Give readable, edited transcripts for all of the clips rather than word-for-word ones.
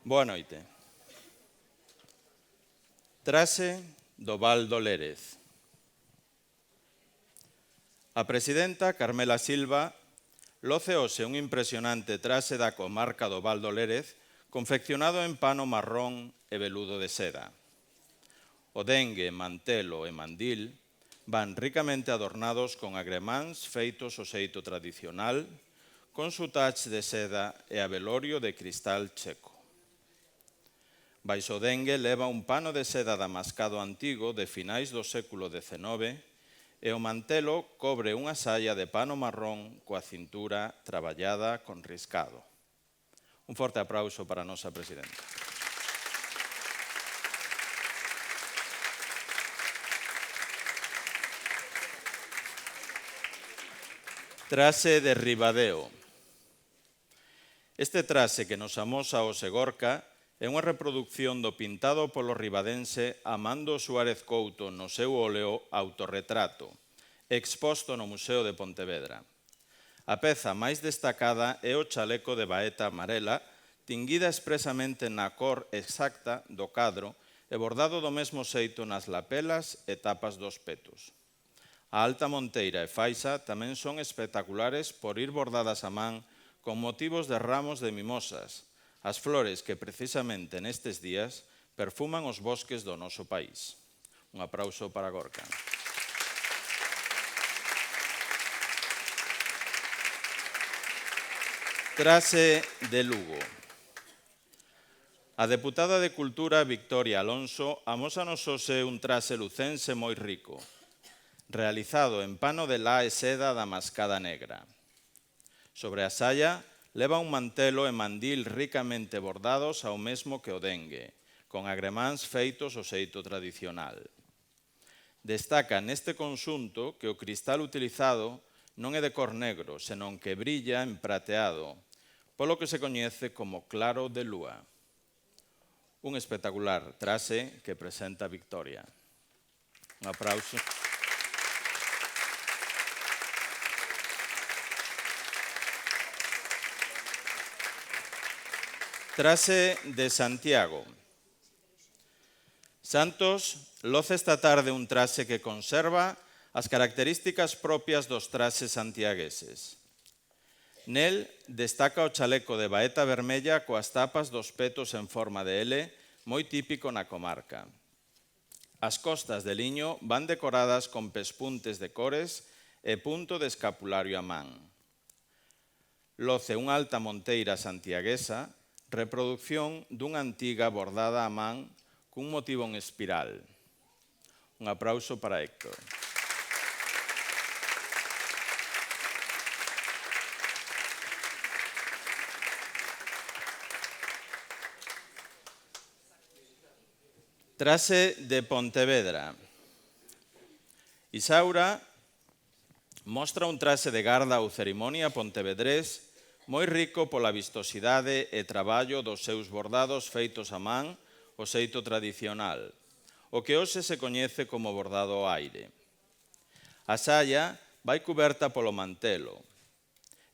Boa noite. Trase do Val do Lérez. A presidenta Carmela Silva loce hoxe un impresionante trase da comarca do Val do Lérez confeccionado en pano marrón e veludo de seda. O dengue, mantelo e mandil van ricamente adornados con agremáns feitos ao xeito tradicional, con soutache de seda e abelorio de cristal checo. Baixo o dengue leva un pano de seda damascado antigo de finais do século XIX e o mantelo cobre unha saia de pano marrón coa cintura traballada con riscado. Un forte aplauso para a nosa presidenta. Trase de Ribadeo. Este trase que nos amosa o Segorca é unha reproducción do pintado polo ribadense Amando Suárez Couto no seu óleo Autorretrato, exposto no Museo de Pontevedra. A peza máis destacada é o chaleco de baeta amarela, tinguida expresamente na cor exacta do cadro e bordado do mesmo xeito nas lapelas e tapas dos petos. A alta monteira e faixa tamén son espectaculares por ir bordadas a man con motivos de ramos de mimosas, as flores que precisamente nestes días perfuman os bosques do noso país. Un aplauso para Gorka. Trase de Lugo. A deputada de Cultura Victoria Alonso amósanos hoxe un trase lucense moi rico, realizado en pano de lá e seda damascada negra. Sobre a saia leva un mantelo e mandil ricamente bordados ao mesmo que o dengue, con agremáns feitos ao xeito tradicional. Destaca neste conxunto que o cristal utilizado non é de cor negro, senón que brilla en prateado, polo que se coñece como claro de lúa. Un espectacular trase que presenta Victoria. Un aplauso. Trase de Santiago. Santos loce esta tarde un trase que conserva as características propias dos trases santiagueses. Nel destaca o chaleco de baeta vermella coas tapas dos petos en forma de L, moi típico na comarca. As costas de liño van decoradas con pespuntes de cores e punto de escapulario a man. Loce unha alta monteira santiaguesa, reproducción dunha antiga bordada a man cun motivo en espiral. Un aplauso para Héctor. Trase de Pontevedra. Isaura mostra un trase de garda ou cerimonia pontevedrés moi rico pola vistosidade e traballo dos seus bordados feitos a man o xeito tradicional, o que hoxe se coñece como bordado ao aire. A saia vai cuberta polo mantelo,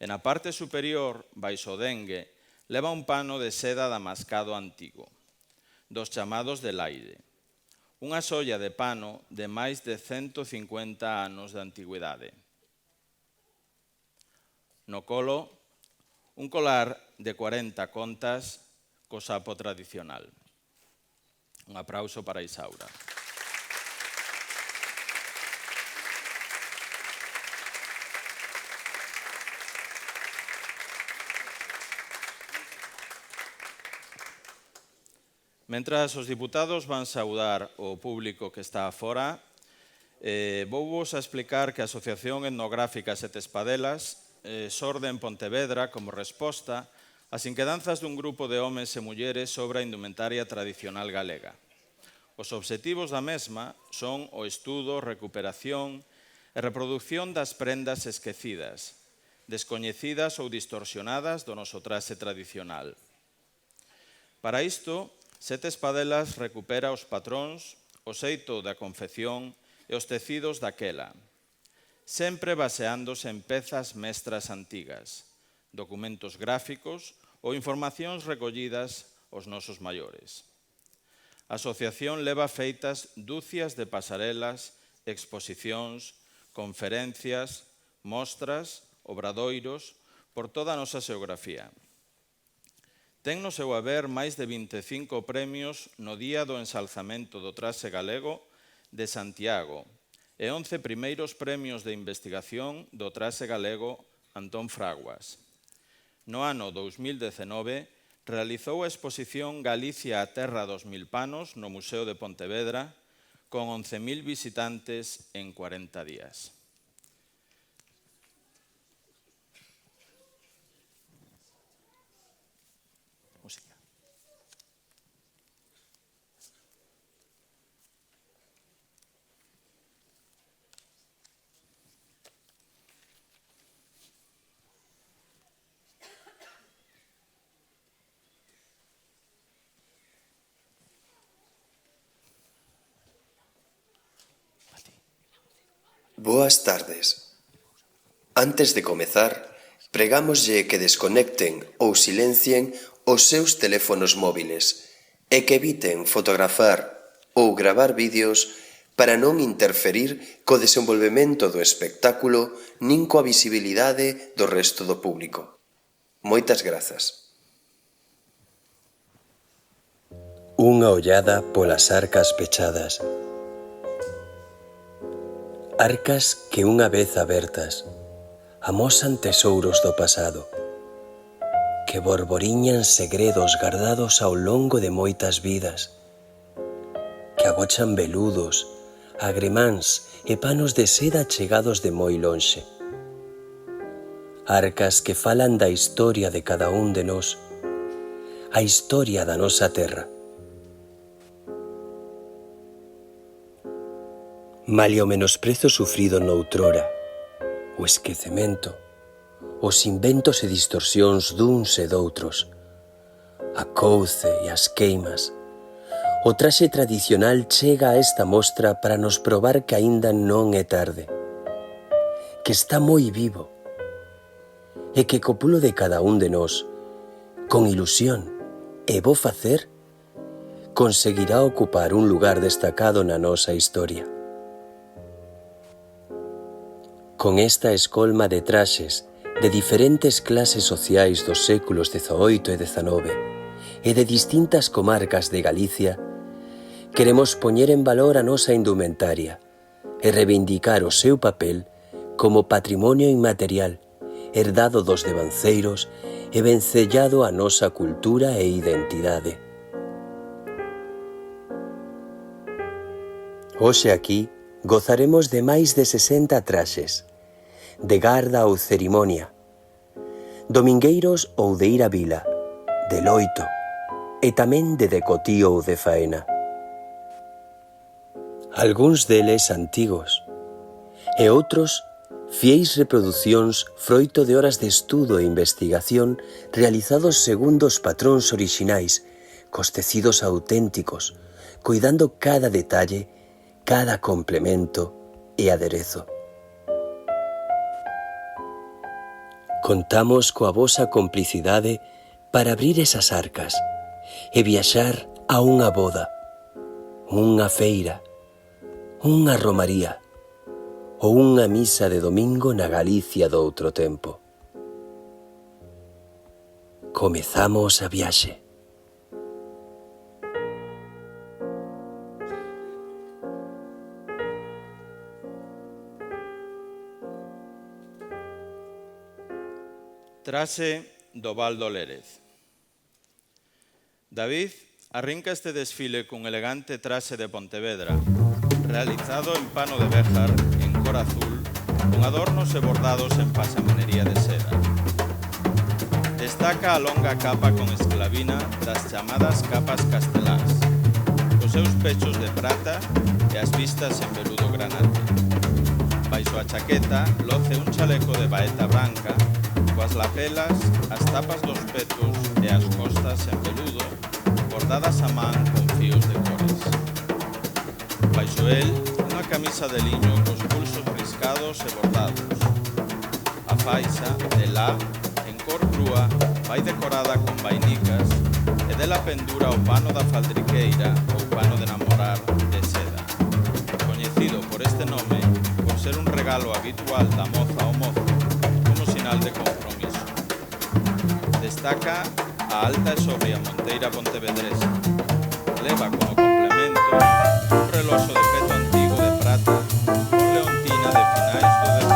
e na parte superior, baixo o dengue, leva un pano de seda damascado antigo, dos chamados del aire, unha xoia de pano de máis de 150 anos de antigüidade. No colo, un colar de 40 contas co sapo tradicional. Un aplauso para Isaura. Mentras os diputados van saudar o público que está afora, vouvos a explicar que a Asociación Etnográfica Sete Espadelas xorde en Pontevedra como resposta ás inquedanzas dun grupo de homes e mulleres sobre a indumentaria tradicional galega. Os obxectivos da mesma son o estudo, recuperación e reproducción das prendas esquecidas, descoñecidas ou distorsionadas do noso traxe tradicional. Para isto, Sete Espadelas recupera os patróns, o xeito da confección e os tecidos daquela, sempre baseándose en pezas mestras antigas, documentos gráficos ou informacións recollidas os nosos maiores. A asociación leva feitas dúcias de pasarelas, exposicións, conferencias, mostras, obradoiros, por toda a nosa xeografía. Ten no seu haber máis de 25 premios no Día do Ensalzamento do Traxe Galego de Santiago e 11 primeiros premios de investigación do traxe galego Antón Fraguas. No ano 2019, realizou a exposición Galicia a terra dos mil panos no Museo de Pontevedra con 11.000 visitantes en 40 días. Música. Boas tardes. Antes de comezar, pregámoslle que desconecten ou silencien os seus teléfonos móviles e que eviten fotografar ou gravar vídeos para non interferir co desenvolvemento do espectáculo nin coa visibilidade do resto do público. Moitas grazas. Unha ollada polas arcas pechadas. Arcas que unha vez abertas amosan tesouros do pasado, que borboriñan segredos gardados ao longo de moitas vidas, que agochan veludos, agremáns e panos de seda chegados de moi lonxe. Arcas que falan da historia de cada un de nós, a historia da nosa terra. Malia o menosprezo sufrido noutrora, o esquecemento, os inventos e distorsións duns e doutros, a couce e as queimas, o traxe tradicional chega a esta mostra para nos probar que aínda non é tarde, que está moi vivo, e que co pulo de cada un de nós, con ilusión e bo facer, conseguirá ocupar un lugar destacado na nosa historia. Con esta escolma de traxes de diferentes clases sociais dos séculos XVIII e XIX e de distintas comarcas de Galicia, queremos poñer en valor a nosa indumentaria e reivindicar o seu papel como patrimonio inmaterial herdado dos devanceiros e vencellado a nosa cultura e identidade. Hoxe aquí gozaremos de máis de 60 traxes, de garda ou cerimonia, domingueiros ou de ir a vila, de loito e tamén de decotío ou de faena. Algúns deles antigos e outros fiéis reproducións froito de horas de estudo e investigación realizados segundo os patróns orixinais, cos tecidos auténticos, cuidando cada detalle, cada complemento e aderezo. Contamos coa vosa complicidade para abrir esas arcas e viaxar a unha boda, unha feira, unha romaría ou unha misa de domingo na Galicia do outro tempo. Comezamos a viaxe. Traxe do Val do Lérez. David arrinca este desfile cun elegante traxe de Pontevedra, realizado en pano de Béjar, en cor azul, con adornos e bordados en pasamanería de seda. Destaca a longa capa con esclavina das chamadas capas castelás, os seus pechos de prata e as vistas en veludo granate. Baixo a chaqueta loce un chaleco de baeta branca, coas lapelas, as tapas dos petos e as costas en veludo, bordadas a man con fíos de cores. Baixo el, unha camisa de liño cos pulsos riscados e bordados. A faixa, de lá, en cor crúa, vai decorada con vainicas e dela pendura o pano da faldriqueira ou pano de namorar de seda. Coñecido por este nome por ser un regalo habitual da moza ao mozo como sinal de compromiso. Destaca a alta e sobria monteira pontevedresa. Leva como complemento un reloxo de peto antigo de prata con leontina de finais do 19.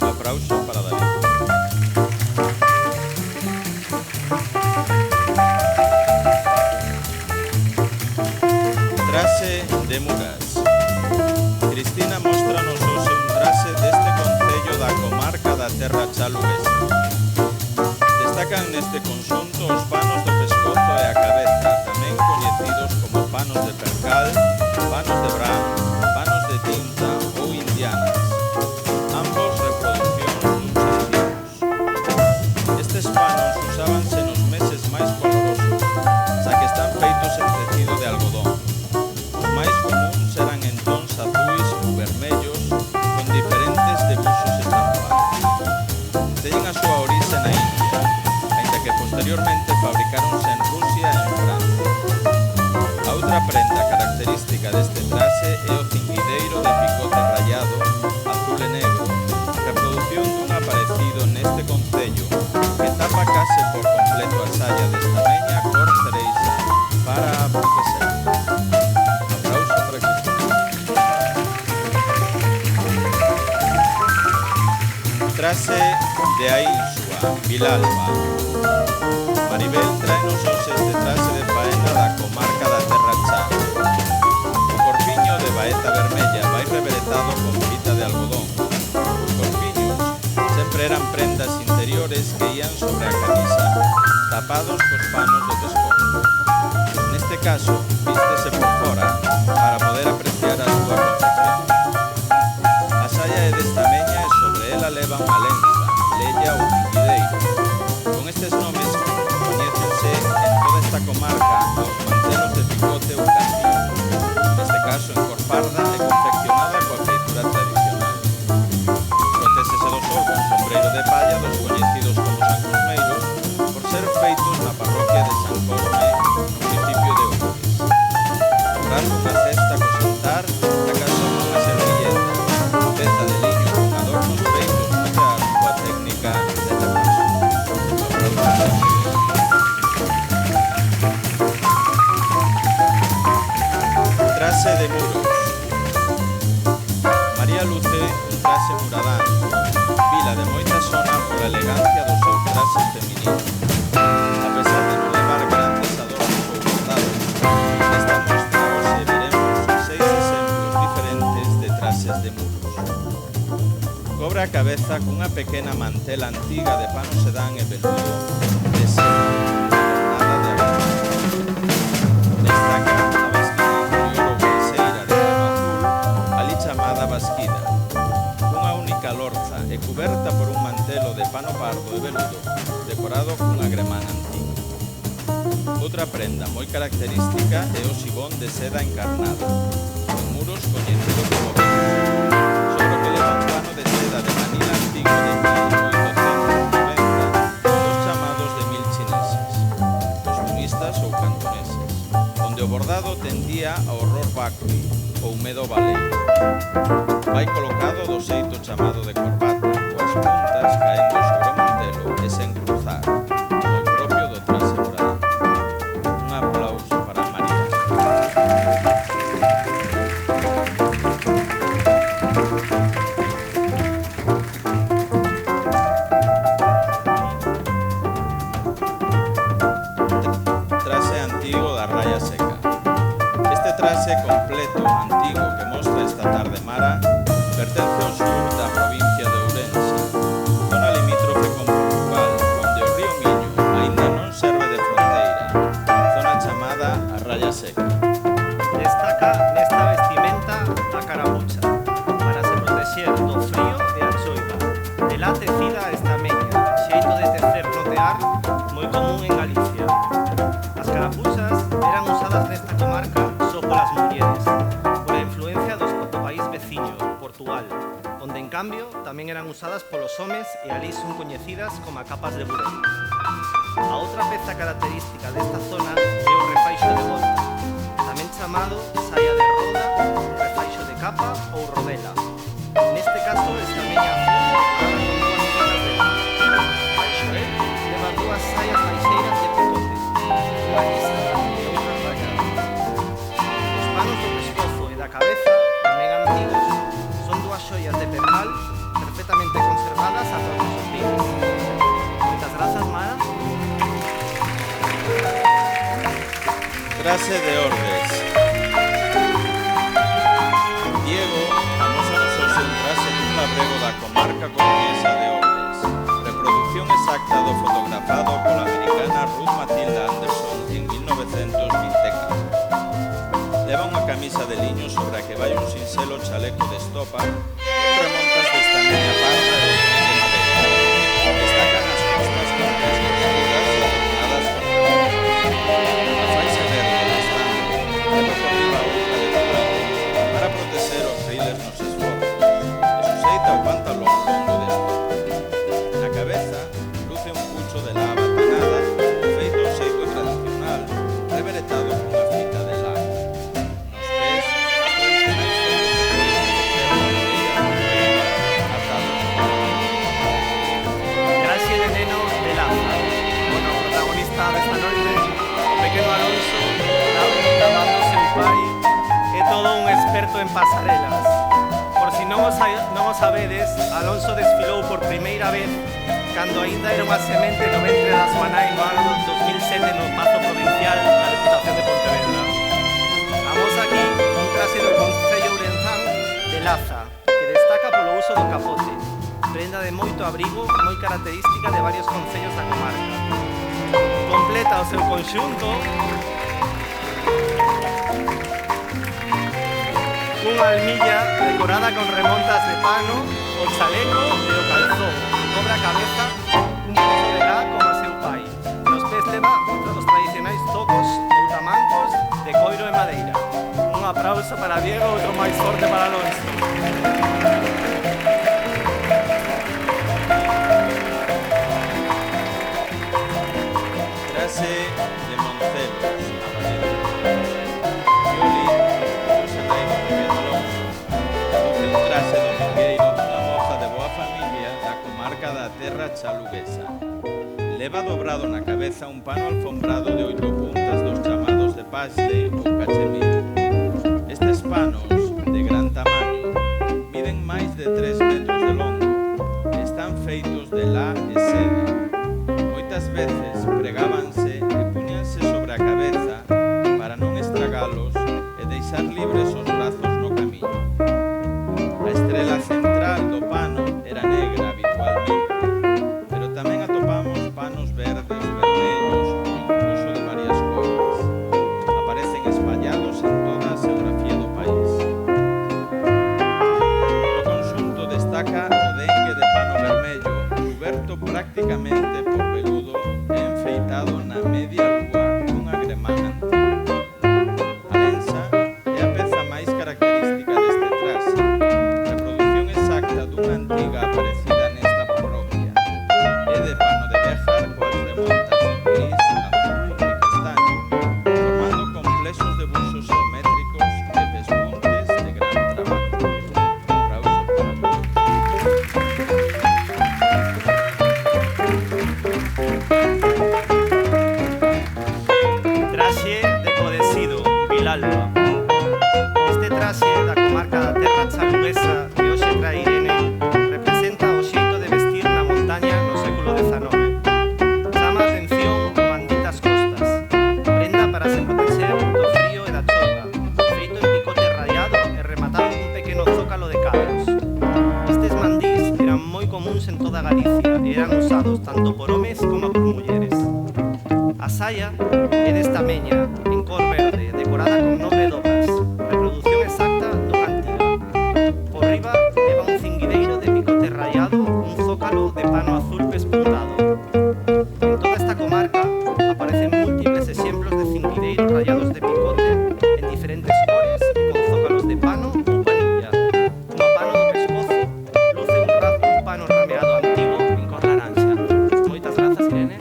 Un aplauso para David. Traxe de Muras. Cristina móstranos hoxe un traxe deste concello da comarca da Terra Chaluguesa. Destacan neste conxunto os panos do pescozo e a cabeza, tamén coñecidos como panos de percal, panos de bram, panos de tinta ou indianas, ambos reproduccións duns antigos. Estes panos usábanse nos meses máis colorosos, xa que están feitos en tecido de algodón. Os máis comuns eran en tons azuis ou vermellos, con diferentes debuxos estampados. Teñen a súa orixe na India, aínda que posteriormente fabricáronse en Rusia e en Francia. A outra prenda característica deste traxe é o cinguideiro de picote rayado, azul e negro, reproducción dun aparecido neste concello que tapa case por completo a saya desta meña cor cereixa para a proteger. Aplauso para Cristina. Traxe de Ainsua, Vilalba. Maribel traenos hoxe este traxe de faena da comarca da Terra Chá. O corpiño de baeta vermella vai reveretado con fita de algodón. Os corpiños sempre eran prendas interiores que ían sobre a camisa, tapados cos panos do pescozo. Neste caso, vístese por fora para poder apreciar a súa confección. A saia é desta meña e sobre ela leva unha lenza, lella ou cinguideiro. Con estes nomes coñécense en toda esta comarca aos mantelos de picote ou cantín, neste caso en cor parda e confeccionada coa feitura tradicional. Protésese do sol con sombreiro de palla dos coñecidos como San Cosmeiros por ser feitos na parroquia de San Cosme, no municipio de Oures. Brazo unha cesta co xantar, a casa unha servilleta, peza de liño con adornos feitos no tear coa técnica de repaso. Traxe de muros. María luce un traxe muradán, vila de moita zona pola elegancia dos seus traxes femininos. A pesar de non levar grandes adornos ou bordados, nesta mostra hoxe veremos 6 exemplos diferentes de traxes de muros. Cobre a cabeza cunha pequena mantela antiga de pano sedán e veludo de seda, nada de abril. Destaca a basquida interior ou bolseira de pano azul, ali chamada basquida, cunha única lorza e cuberta por un mantelo de pano pardo e veludo, decorado cunha gremana antiga. Outra prenda moi característica é o xibón de seda encarnado, con muros coñecido como venus, sobre o que leva un pano de seda de Manila antigo de 1890, os chamados de mil chineses, costumistas ou cantoneses, onde o bordado tendía ao horror vacui ou medo baleiro. Vai colocado do xeito chamado de corbata, coas puntas caendo sobre o mantelo e sen cruzar, moi propio do traxe muradán. Un aplauso para María. Traxe antigo da raya seca. Este traxe completo, antigo, que mostra esta tarde Mara, pertence ao sur da provincia de Ourense, zona limítrofe con Portugal, onde o río Miño aínda non serve de fronteira, zona chamada a raya seca. Destaca nesta vestimenta a carapucha, para se protexer do frío e a choiva. De lá tecida esta meña, xeito de tecer no tear, moi común en Galicia. As carapuchas eran usadas nesta comarca só polas mulleres, pola influencia do país veciño, Portugal, onde en cambio tamén eran usadas polos homes e alí son coñecidas como capas de burel. A outra peza característica desta zona é o refaixo de volta, tamén chamado saia de roda, refaixo de capa ou rodela. Neste caso, esta meña azul decorada con dúas fitas de lana. Baixo él leva dúas saias baixeiras de picote, unha lisa e outra rayada. Os panos do pescozo e da cabeza, tamén antigos, son dúas xoias de percal perfectamente conservadas ata os nosos días. Moitas grazas, Mara. Trase de Ordes. Diego amósanos hoxe un trase dun labrego da comarca coruñesa de Ordes. Reproducción exacta do fotografado pola americana Ruth Matilda Anderson en 1924. Leva unha camisa de liño sobre a que vai un sinxelo chaleco de estopa con remontas desta media parda e botones de madeira. Destacan as costas con tres costuras e adornadas con remontas. A faixa verde do estante leva por riba outra de cuero para proteger os riles nos esforzos e suxeita o pantalón longo de estopa. Na cabeza luce un pucho de la batanada feito ao xeito tradicional reveretado cunha fita de lana. Nos pés, os tradicionais Grazie de neno de Laza. Bueno, o protagonista desta noite, o pequeno Alonso, chamando seu pai, é todo un experto en pasarelas. Por si non o sabedes, Alonso desfilou por primeira vez cando aínda era unha semente no ventre da súa nai no ano 2007 no Pazo Provincial da Deputación de Pontevedra. Vamos aquí un trase do Concello Ourenzán de Laza, que destaca polo uso do capote, prenda de moito abrigo moi característica de varios concellos da comarca. Completa o seu conxunto unha almilla decorada con remontas de pano, o chaleco e o calzón, que cobre a cabeza un peso de lá como a seu pai. Nos pés leva os tradicionais tocos ou tamancos de coiro e madeira. Un aplauso para Diego, outro máis forte para Alonso. Trase de Moncelos, a Valencia. Violín, José Raigo Ribeiro Alonso. Luce un trase domingueiro dunha moza de boa familia da comarca da terra chaluguesa. Leva dobrado na cabeza un pano alfombrado de 8 puntas dos chamados de pasle ou cachemir. Estes panos, de gran tamaño, miden máis de 3 metros de longo e están feitos de lá e seda. Moitas veces pregábanse e puñanse sobre a cabeza para non estragalos e deixar libres os brazos no camiño. A estrela central do pano era negra habitualmente, pero tamén atopamos panos verdes, vermellos ou incluso de varias cores. Aparecen espallados en toda a xeografía do país. No conxunto destaca o dengue de pano vermello, cuberto prácticamente por veludo e enfeitado na media lúa cunha gremán antiga. A lenza é a peza máis característica deste trase, reproducción exacta dunha antiga aparecida nesta parroquia. É de pano de béjar coas remontas en gris, azul e castaño, formando complexos de buxos geométricos e pespuntes de gran traballo. Aplauso para todos. Trase de Codesido, Vilalba. Este trase da comarca da terra chaluguesa que hoxe trae Irene representa o xeito de vestir na montaña no século XIX. Chama a atención o manditas costas, prenda para se proteger do frío e da choiva, feito en picote rayado e rematado cun pequeno zócalo de cabros. Estes mandís eran moi comuns en toda Galicia e eran usados tanto por homes como por mulleres. A saia é desta meña, en cor verde, decorada con 9 dobras, reproducción exacta dunha antiga. Por riba leva un cinguideiro de picote rayado, un zócalo de pano azul pespuntado. En toda esta comarca aparecen múltiples exemplos de cinguideiros rayados de picote en diferentes cores e con zócalos de pano ou panilla. Como pano do pescozo, luce un pano rameado antigo en cor laranxa. Moitas grazas, Irene.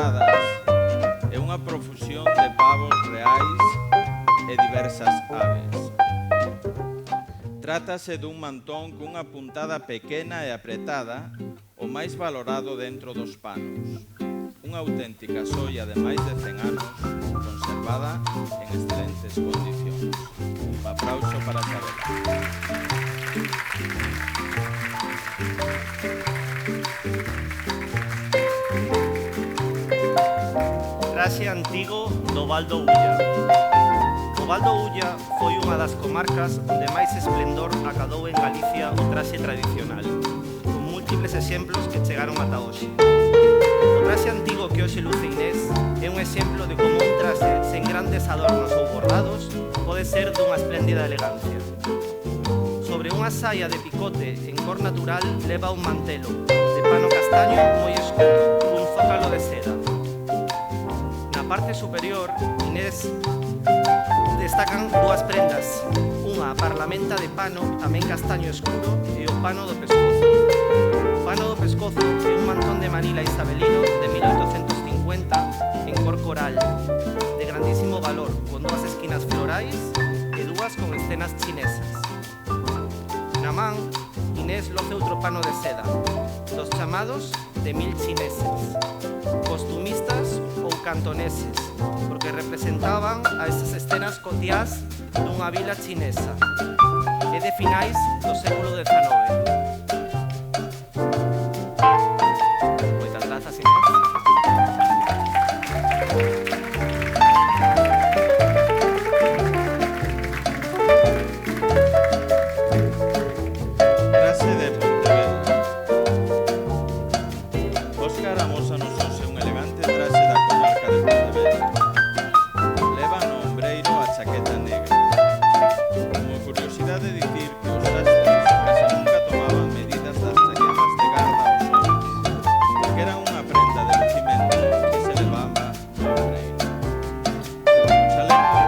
asadas e unha profusión de pavos reais e diversas aves. Trátase dun mantón cunha puntada pequena e apretada, o máis valorado dentro dos panos. Unha auténtica xoia de máis de 100 anos, conservada en excelentes condicións. Un aplauso para Xabela. Traxe antigo do Val do Ulla. O Val do Ulla foi unha das comarcas onde máis esplendor acadou en Galicia o traxe tradicional, con múltiples exemplos que chegaron ata hoxe. O traxe antigo que hoxe luce Inés é un exemplo de como un traxe sen grandes adornos ou bordados pode ser dunha espléndida elegancia. Sobre unha saia de picote en cor natural leva un mantelo de pano castaño moi escuro, cun zócalo de seda. Na parte superior, Inés destacan dúas prendas, unha parlamenta de pano tamén castaño escuro e o pano do pescozo. O pano do pescozo é un mantón de Manila isabelino de 1850 en cor coral, de grandísimo valor, con dúas esquinas florais e dúas con escenas chinesas. Na man, Inés loce outro pano de seda, dos chamados de 1000 chineses, costumistas ou cantoneses, porque representaban a esas escenas cotiás dunha vila chinesa e de finais do século XIX. Moitas grazas, Inés. Traxe de Pontevedra. Óscar amósanos hoxe un elegante traxe da comarca de Pontevedra. Leva no ombreiro a chaqueta negra. Como curiosidade dicir que os sastres case nunca tomaban medidas das chaquetas de garda aos homens, porque eran unha prenda de lucimento que se levaba no ombreiro. O chaleco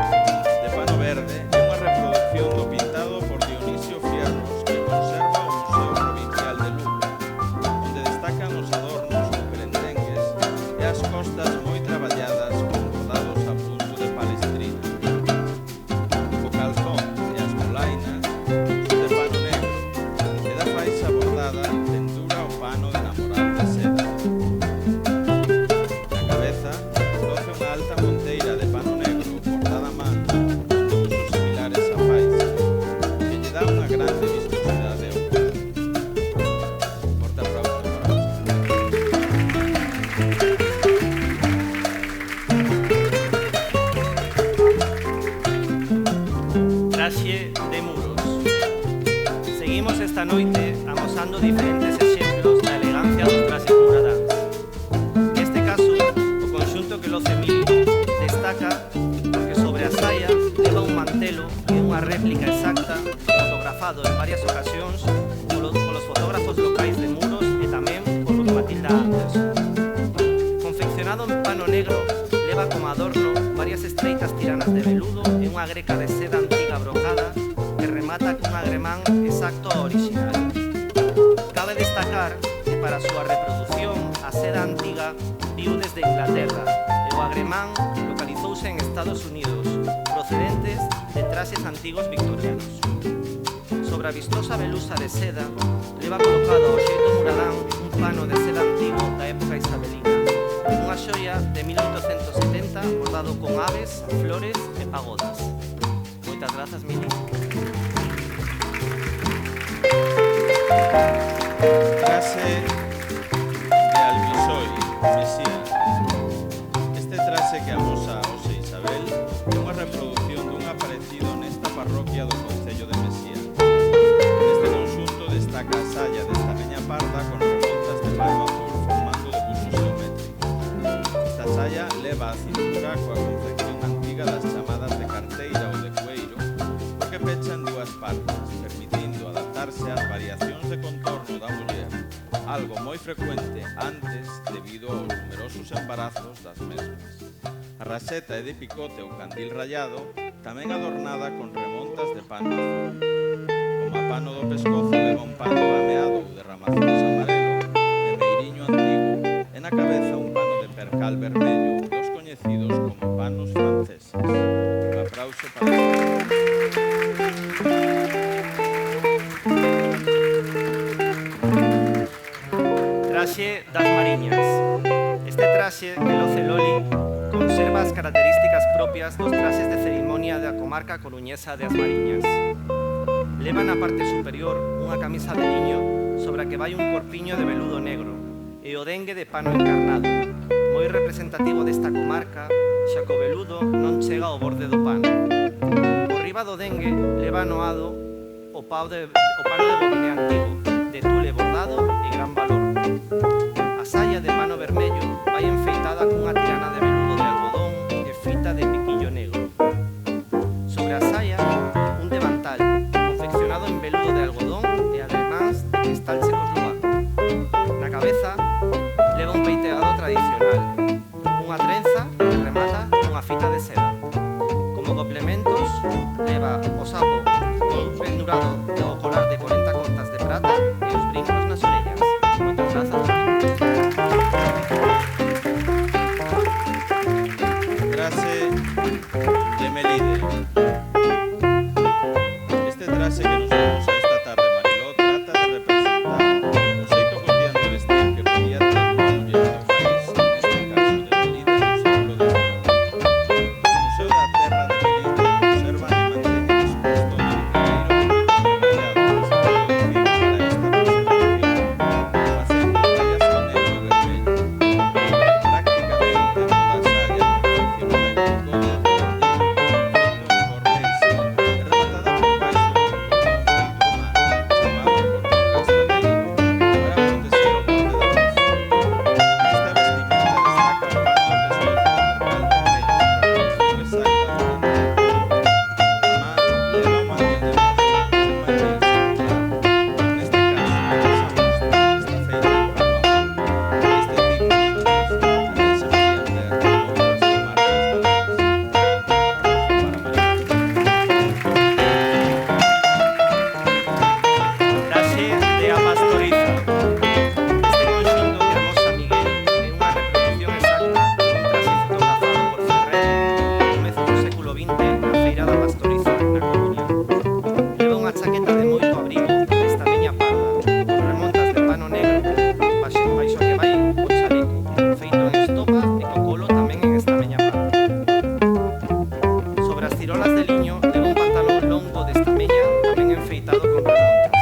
de pano verde é unha reproducción do pintado por Dionisio Fierros que conserva o Museo Provincial de Lugo, onde destacan os adornos ou prendengues e as costas moi traballadas con bordados a punto de palestrina. O calzón e as bolainas son de pano negro e da faixa bordada pendura o pano de namorar de seda. Na cabeza loce unha alta monteira de pano negro bordada a man de usos similares á faixa, que lle dá unha grande vistosidade ao cuadro. Forte aplauso para Óscar. Traxe de muros. Seguimos esta noite amosando diferentes exemplos da elegancia dos traxes muradáns. Neste caso, o conxunto que loce Emilio destaca porque sobre a saia leva un mantelo que é unha réplica exacta fotografado en varias ocasións polos fotógrafos locais de Muros e tamén por Matilda Anderson. Confeccionado en pano negro, leva como adorno varias estreitas tiranas de veludo e unha greca de seda antiga brocada que remata cun agremán exacto ao original. Cabe destacar que para a súa reproducción a seda antiga viu desde Inglaterra e o agremán localizouse en Estados Unidos, procedentes de traxes antigos victorianos. Sobre a vistosa velusa de seda leva colocado ao xeito muradán un pano de seda antigo da época isabelina, unha xoia de 1870 bordado con aves, flores e pagodas. Moitas grazas, Mili. Traxe de Almisoi, Mesía. Este traxe que amosa hoxe Isabel é unha reproducción dun aparecido nesta parroquia do Concello de Mesía. Neste conxunto destaca a salla desta peña parda con remontas de pano azul formando de busto xeométrico. Esta salla leva a cintura coa confección antiga das chamadas de carteira ou de cueiro, porque pechan dúas partes, permitindo adaptarse ás variacións de contorno da muller, algo moi frecuente antes debido aos numerosos embarazos das mesmas. A raxeta é de picote ou candil rayado, tamén adornada con remontas de pano azul. Como a pano do pescozo leva un pano lameado ou de ramacións amarelo, de meiriño antigo, e na cabeza un pano de percal vermello dos coñecidos como panos franceses. Un aplauso para Traxe das mariñas. Este traxe de Loce Loli conserva as características propias dos traxes de cerimonia da comarca coruñesa de As Mariñas. Leva na parte superior unha camisa de liño sobre a que vai un corpiño de veludo negro e o dengue de pano encarnado, moi representativo desta comarca, xa que o veludo non chega ao borde do pano. Por riba do dengue leva anoado o pano de bobine antigo, de tule bordado e gran valor. A saia de pano vermello vai enfeitada cunha tirana de veludo de algodón e fita de piquillo negro. Sobre a saia, un devantal, confeccionado en veludo de algodón e además de cristal checoslovaco. Na cabeza, leva un peiteado tradicional, unha trenza que remata cunha fita de seda. Como complementos, leva o sapo pendurado do colar de 40 contas de prata e os brincos nas orellas. Moitas grazas. Traxe de Melide. Este traxe que nos vemos esta tarde, Mariló, trata de representar o xeito cotidiano de vestir que podía ter unha muller do país, neste caso de Melide, no século XIX. O Museo da Terra de Melide conserva e mantén exposto o dinheiro que detallado que se produciu para esta presentación, facendo rayas con negro e vermello. Prácticamente toda a saia confeccionada en Mongolia de antigo, feito por Reis, rematada por baixo de un cordón feito a mano, chamado cordón gastadeiro, para protexer o borde da voz. Nesta vestimenta destaca o pano do pescozo de percal vermello, reproducción exacta do mandil. A man leva un mandil de mostra, un mandil circular. Neste caso, esa mostra está feita en pano azul. Este tipo de mostras tamén se podían ver en outras comarcas galegas. Para María. Traxe de A Pastoriza. Este conxunto que amosa Miguel é unha reproducción exacta dun traxe fotografado por Ferrer no comezo do século XX na Feira da Pastoriza, na Coruña. Leva unha chaqueta de moito abrigo de estameña parda, con remontas de pano negro, baixo a que vai o chaleco, feito en estopa e co colo tamén en estameña parda. Sobre as tirolas de liño leva un pantalón longo de estameña tamén enfeitado con remontas.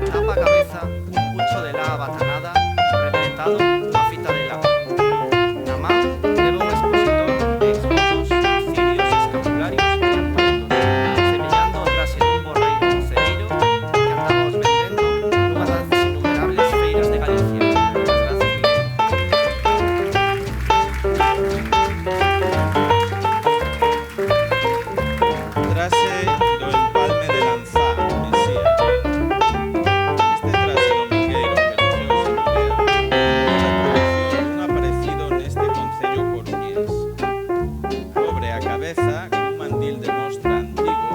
Tapa a cabeza un pucho de la batanada reventado cunha fita de lana. Na man leva un expositor de esbotos, cirios, escapularios e amuletos, semellando o traxe dun borreiro cecereiro que andamos vendendo nunha das innumerables feiras de Galicia. Moitas grazas, Miguel. Traxe do empalme de Lanzá, Mesía. Este traxe do mingueiro que luceu Señorea é unha reproducción dun aparecido neste concello coruñés. Cobre a cabeza con un mandil de mostra antigo,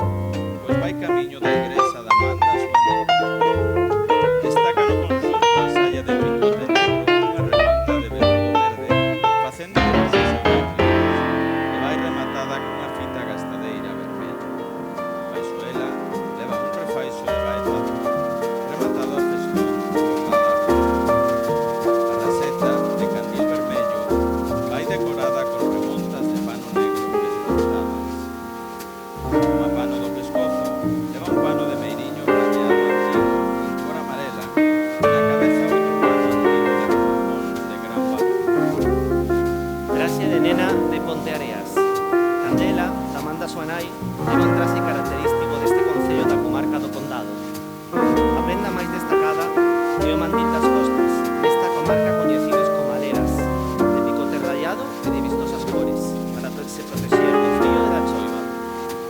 pois vai camiño da igrexa da Man da Soaneta. Destaca no conxunto a saia de picote negro cunha remonta de veludo verde, facendo cruzes amétricos, e vai rematada cunha fita gastadeira vermella. Baixo ela leva un refaixo de baito azul, rematado a festón bordada a flor. A raseta, de candil vermello, vai decorada con remontas de pano negro esbotadas. Como a pano do pescozo, leva un pano de meiriño rañado antigo, en cor amarela, e na cabeza outro pano antigo de borbóns de gran valor. Traxe de nena de Ponteareas. Candela, da man da súa nai, leva un traxe característico deste concello da comarca do Condado. A prenda máis destacada é o mandil das costas, nesta comarca coñecidos como aleras, de picote rayado e de vistosas cores, para se protexer do frío e da choiva.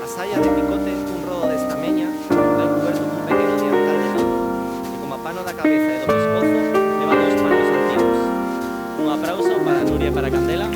A saia de picote, un rodo de estameña, vai cuberto cun pequeno diantal de liño, e como a pano da cabeza e do pescozo, leva dos panos antigos. Un aplauso para Nuria e para Candela.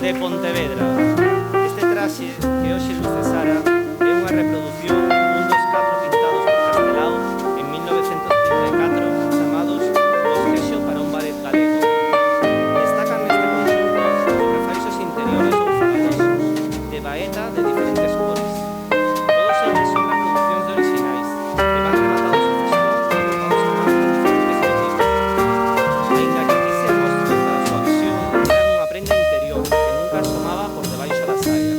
de Pontevedra. Este traxe que hoxe luce Sara é unha reproducción dun dos 4 pintados por Castelao en 1934 chamados Os queixo para un ballet galego. Destacan neste conjunto os refaixos interiores ou zagalexos de baeta de diferentes cores. Todos eles son reproduccións de originais que van rematados en festón e cortados a man con diferentes motivos. Ainda que aquí se mostre para a súa visión era unha prenda interior que nunca asomaba por debaixo da saia.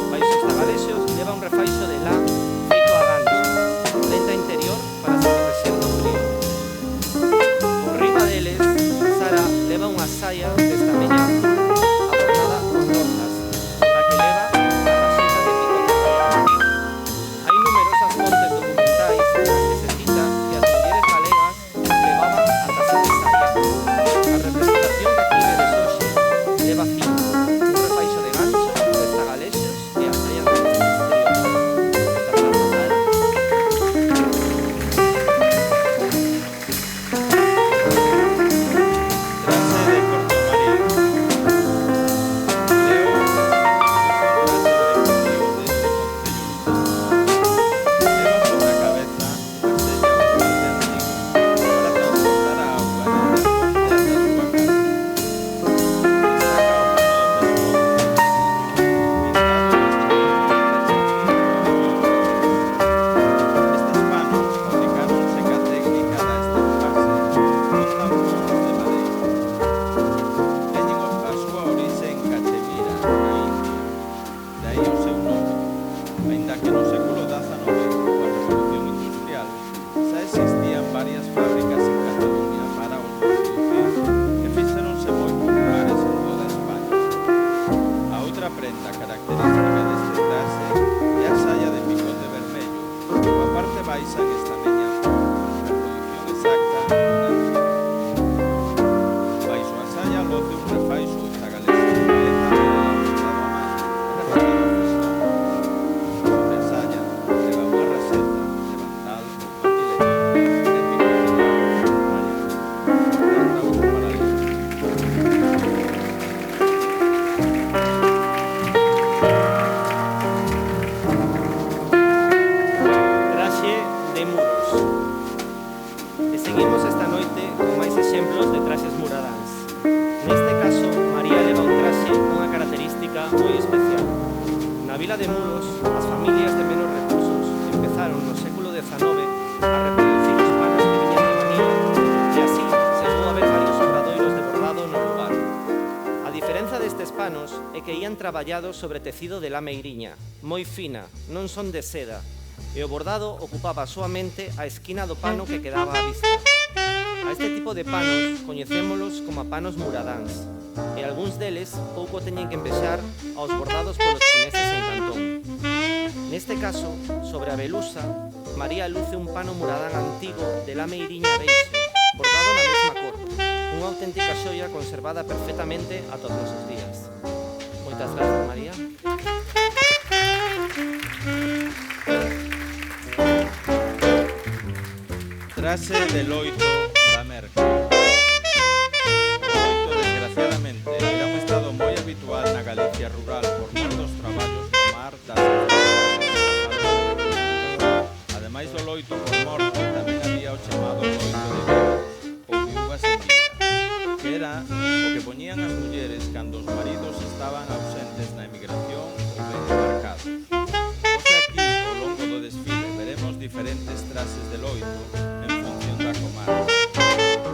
Baixo os zagalexos leva un refaixo de lã feito a gancho, prenda interior para se proteger do frío. Por riba deles, Sara leva unha saia desta meña adornada con rozas, sobre a que leva a roseta de picote real. Hai numerosas fontes documentais nas que se cita que as mulleres galegas levaban ata sete saias. A representación que aquí vedes hoxe leva 5, un refaixo de gancho, de zagalexos e a saia de vestir exterior. Moitas grazas, Sara. Traxe de Cortomarín. Leo un traxe deportivo deste concello lucense. Leva sobre a cabeza a sella un balde antigo para transportar a auga nel desmonte ata a súa casa. Destaca o pano do pescozo de Estes panos fabricáronse ca técnica da estamparse con tampóns de madeira. Teñen a súa orixe en Cachemira, na India. De aí o seu nome, aínda que no século XIX, coa Revolución Industrial, xa existían varias fábricas en Cataluña para os producir, que fixéronse moi populares en toda España. A outra prenda característica deste traxe é a saia de picote vermello, coa parte baixa en estameña azul, reproducción exacta dunha antiga. Baixo a saia loce un refaixo de zagalexo de baeta pintado a man e rematado a festón. Sobre a saia leva unha raseta, devantal ou mantilete de picote largo, marino. Outro paralelo. Traxe de muros. E seguimos esta noite con máis exemplos de traxes muradáns. Neste caso, María leva un traxe cunha característica moi especial. Na vila de Muros, as familias de menos recursos empezaron no século XIX a reproducir os panos que viñan de Manila e así chegou a haber varios obradoiros de bordado no lugar. A diferenza destes panos é que ían traballados sobre tecido de lã meiriña, moi fina, non son de seda, e o bordado ocupaba soamente a esquina do pano que quedaba á vista. A este tipo de panos coñecémolos como panos muradáns, e algúns deles pouco teñen que empexar aos bordados polos chineses en Cantón. Neste caso, sobre a velusa, María luce un pano muradán antigo de lã meiriña beixe, bordado na mesma cor, unha auténtica xoia conservada perfectamente a todos os nosos días. Moitas grazas, María. Traxe de loito da Merca. O loito, desgraciadamente, era un estado moi habitual na Galicia rural por mor dos traballos no mar das Ademais do loito por morte, tamén había o chamado loito de viúvas, ou viúvas en vida, que era o que poñían as mulleres cando os maridos estaban ausentes na emigración ou ben embarcados. Hoxe aquí, ao longo do desfile, veremos diferentes traxes de loito en función da comarca.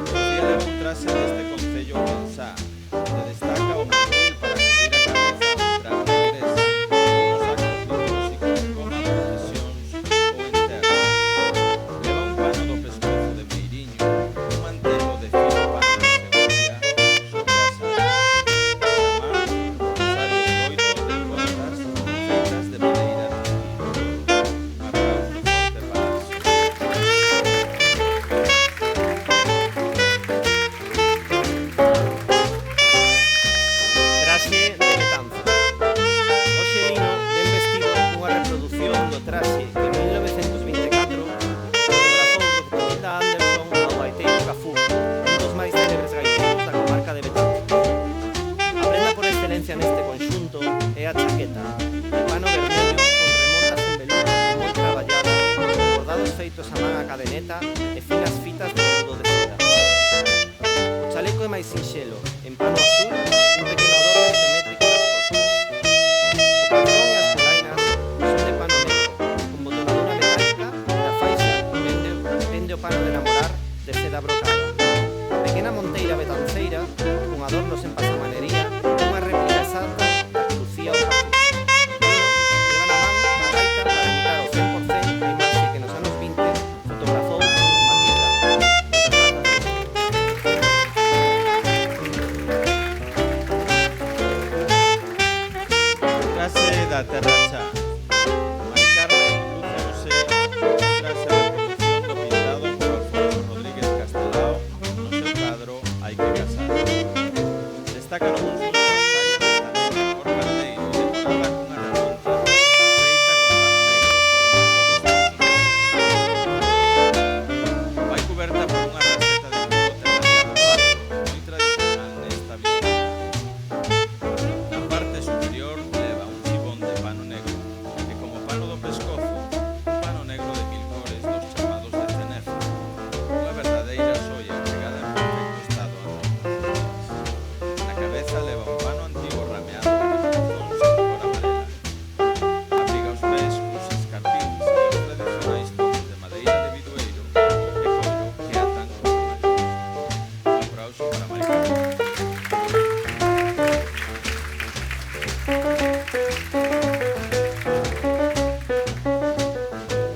Lucía leva un traxe deste concello Pensá, que destaca o mandil para cubrir a cabeza ao entrar na igrexa, ou nos actos litúrxicos como a procesións ou enterros. Leva un pano do pescozo de meiriño, un mantelo de fino pano de cebolla sobre a saia. Además, rosario de loito de contas feitas de madeira artesanal. Marca un forte palácio. é máis sinxelo, en pano azul, un pequeno adorno geométrico das costas. O calzón e as polainas son de pano negro, con botonadura metálica e a faixa pende o pano de namorar de seda brocada. A pequena monteira betanceira, con adornos en pasamanería, unha réplica exacta da que lucía o capuz. Leva na man a gaita para imitar ao 100% a imaxe que nos anos 20 fotografou Matilda. Trase da Terracha. Mari Carmen luceuse trase a reproducción do pintado por Alfonso Rodríguez Castelao no seu cadro Hai que casar. Destacan uns bustos años desta nena por caldeiro decorada cunha remonta feita con pano negro formando vai cuberta por unha raseta de pivote radiado pardo moi tradicional nesta vista. Na parte superior leva un gibón de pano negro e como pano do pescozo un pano negro de 1000 cores dos chamados de cenefa, unha verdadeira xoia pegada en perfecto estado a normas. Na cabeza leva un pano antigo rameado de calzóns de cor amarela. Abriga os pés cos escarpíns e os tradicionais toques de madeira de bidueiro e coiro que atan os camallos. Un aplauso para Mari Carmen.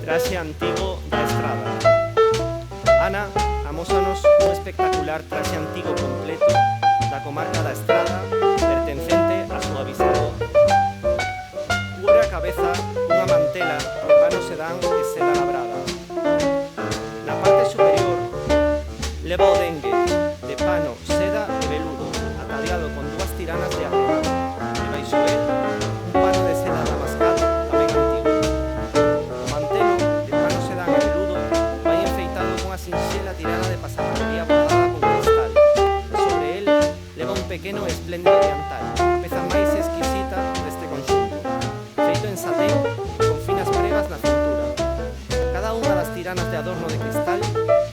Traxe antigo da Estrada. Ana amósanos un espectacular traxe antigo completo da comarca da Estrada pertencente a súa bisavó. Cubre a cabeza unha mantela de pano sedán e seda labrada. Na parte superior leva o dengue de pano, seda e veludo ataviado con dúas tiranas de arremán. Debaixo el un pano de seda damascado tamén antigo. O mantelo de pano sedán e veludo vai enfeitado cunha sinxela tirana de pasamanería bordada con cristal. Sobre el leva un pequeno e espléndido diantal, a peza máis exquisita deste conxunto, feito en satén con finas pregas na cintura. Cada unha das tiranas de adorno de cristal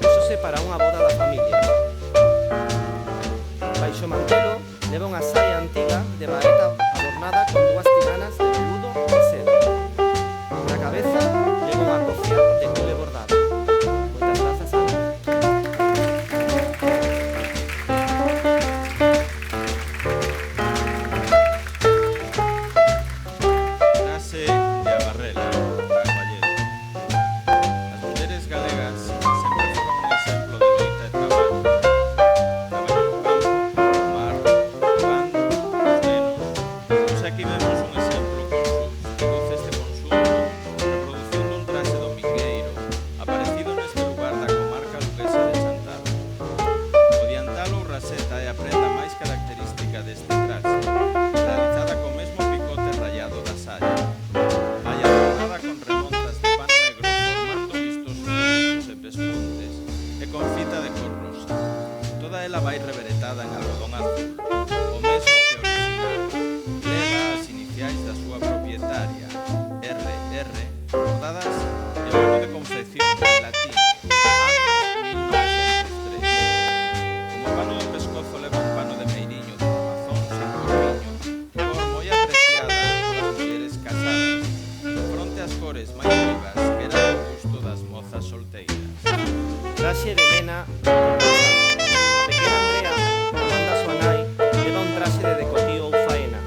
úsose para unha boda da familia. Baixo o mantelo leva unha saia antiga de baeta adornada con dúas tiranas de veludo e seda. Na cabeza leva unha cofia de cole bordada. Moitas grazas, Ana. Trase de Abarrela, Carballedo. As mulleres galegas sempre foron un exemplo de loita e traballo. Traballo no campo, no mar, jugando, os nenos. Pois aquí vemos un exemplo con sus que luce este conxunto, reproducción dun traxe domingueiro, aparecido neste lugar da comarca luguesa de Chantar. O diantal ou raseta é a prenda máis característica deste traxe, realizada co mesmo picote rayado da saia. Vai adornada con remontas de pano negro formando vistos muslos e pespuntes e con fita de cor rosa. Toda ela vai reveretada en algodón azul, o mesmo que original. Leva as iniciais da súa propietaria, RR, bordadas e o ano de confección en latín, ano 1903. Como pano do pescozo leva un pano de meiriño de ramazóns en corpiño, cor moi apreciada polas mulleres casadas, fronte ás cores máis vivas que era o gusto das mozas solteiras. Traxe de nena da Terracha. A pequena Andrea, a man da súa nai, leva un traxe de decotío ou faena.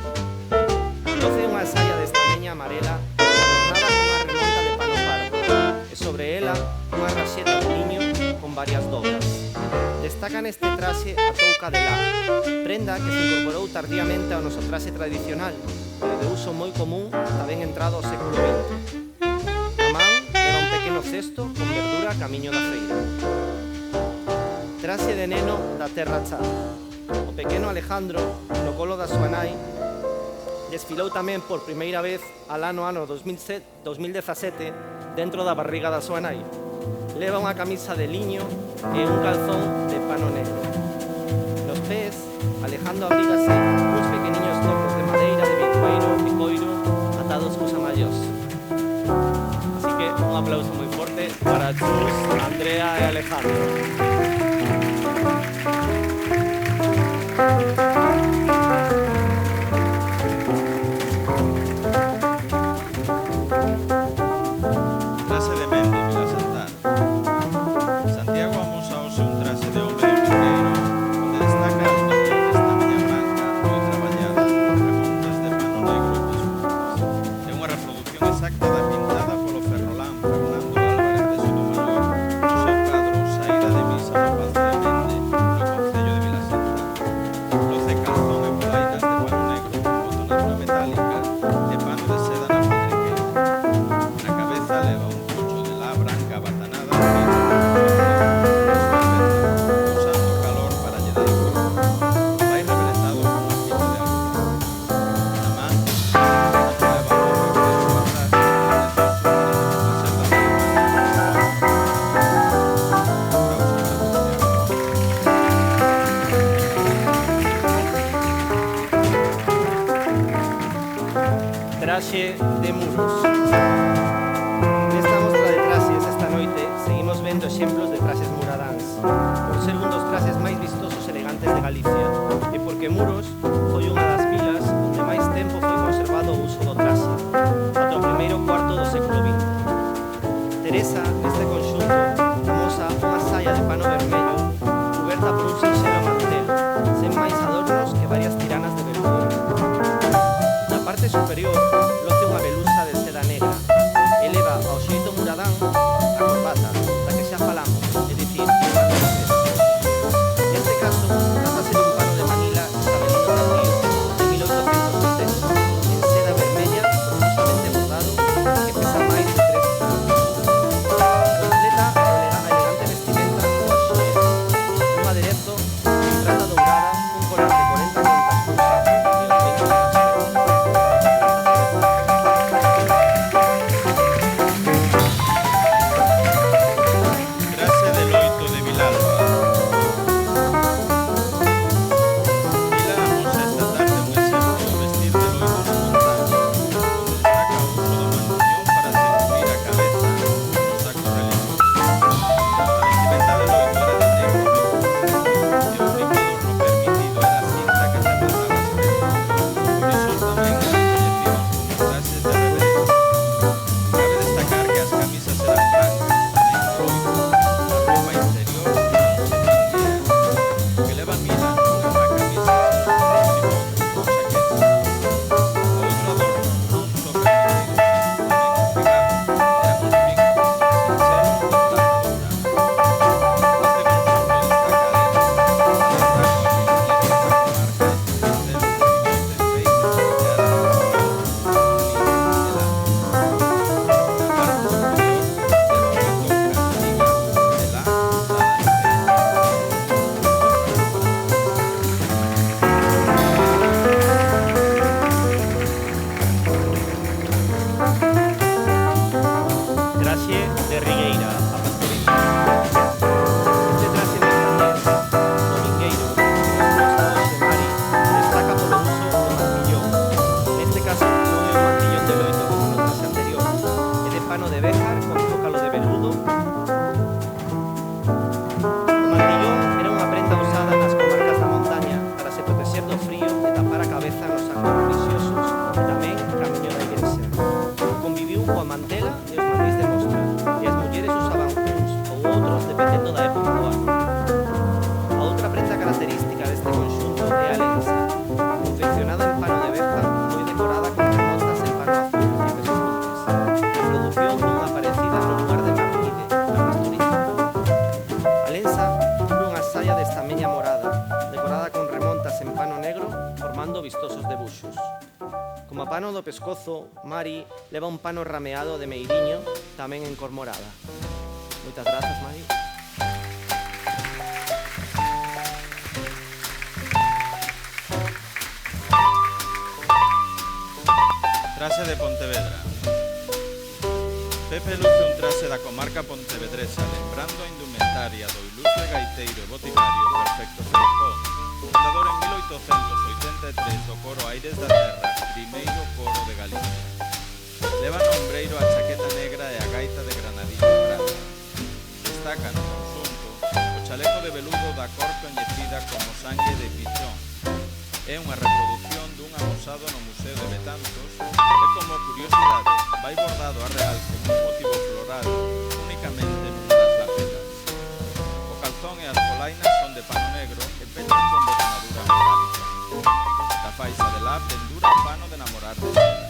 Loce unha saia de estameña amarela adornada cunha remonta de pano pardo e sobre ela unha raxeta de liño con varias dobras. Destaca neste traxe a touca de lá, prenda que se incorporou tardíamente ao noso traxe tradicional, pero de uso moi común tamén entrado ao século XX. A man leva un pequeno cesto con verdura camiño da feira. Traxe de neno da Terracha. O pequeno Alejandro, no colo da súa nai, desfilou tamén por primeira vez alá no ano 2017 dentro da barriga da súa nai. Leva unha camisa de liño e un calzón de pano negro. Nos pés, Alejandro abrígase uns pequeniños tocos de madeira de bicueiro e coiro atados cos amallos. Así que un aplauso moi forte para Chus, Andrea e Alejandro. traxe de muros. Nesta mostra de traxes esta noite seguimos vendo exemplos de traxes muradáns, por ser un dos traxes máis vistosos e elegantes de Galicia, e porque Muros foi unha das vilas onde máis tempo foi conservado o uso do traxe, ata o primeiro cuarto do século XX. Teresa, neste conxunto, amosa unha saia de pano vermello coberta por un sinxelo mantel, sen máis adornos que varias tiranas de veludo. Na parte superior, loce unha velusa de seda negra e leva ao xeito muradán a corbata, da que xa falamos, é dicir, o pano de seda. Neste caso, trátase dun pano de Manila isabelino tardío de 1870, en seda vermella profusamente bordado que pesa máis de 3 kilos. Completa a elegante vestimenta coa xoia, un aderezo en prata dourada, un colar de 40 contas con saco e os peitos de las Traxe de loito de Vilalba. Vila amosa esta tarde un exemplo do vestir de loito na montaña, onde destaca o uso do mantiñón para se cubrir a cabeza nos actos religiosos. A vestimenta de loito era de negro vivo, e o único adorno permitido era a cinta que se amarraba ás pernas. Por iso tamén eran coñecidos como traxes de reverencia. Cabe destacar que as camisas eran brancas, tamén de loito. A roupa interior non se prendía. O que leva Mila non é unha camisa, senón un chaqueta con chaqueta. O outro adorno non só permitido, senón tamén obrigado, eran os vincos sinxelos de plata dourada. Neste conxunto destaca a letra coa que comarca este pincel de bigote feito de ara de Na parte superior leva unha touca antiga de lã usada no peito. Traxe de Rigueira, a Pastoriza. Este traxe neerlandés, domingueiro, que nos mostra hoxe Mari, destaca polo uso do mantillón. Neste caso non é un mantillón de loito como no traxe anterior, é de pano de béjar con zócalo de veludo. O mantillón era unha prenda usada nas comarcas da montaña para se protexer do frío e tapar a cabeza nos actos religiosos e tamén camiño da igrexa. Conviviu coa mantela e os maneis de mostra, e as mulleres usaban uns ou outros dependendo da época do ano. A outra prenda característica deste conxunto é a lenza, confeccionada en pano de beja moi decorada con remontas en pano azul e pespuntes, reproducción dunha parecida no lugar de Marmide, na Pastoriza. A lenza cubre unha saia de estameña morada, decorada con remontas en pano negro, formando vistosos debuxos. Como a pano do pescozo, Mari leva un pano rameado de meiriño, tamén en cor morada. Moitas grazas, Mari. Traxe de Pontevedra. Pepe luce un traxe da comarca pontevedresa, lembrando a indumentaria do ilustre gaiteiro e boticario Perfecto Feijó, fundador en 1883 do coro Aires da Terra, primeiro coro de Galicia. Leva no ombreiro a chaqueta negra e a gaita de granadillo prata. Destaca no conxunto o chaleco de veludo da cor coñecida como sangue de pichón. É unha reproducción dun amosado no Museo de Betanzos e, como curiosidade, vai bordado a real con un motivo floral únicamente nunha das lapetas. O calzón e as polainas son de pano negro e pechan con botonadura metálica. Da faixa de lá pendura o pano de namorar de seda.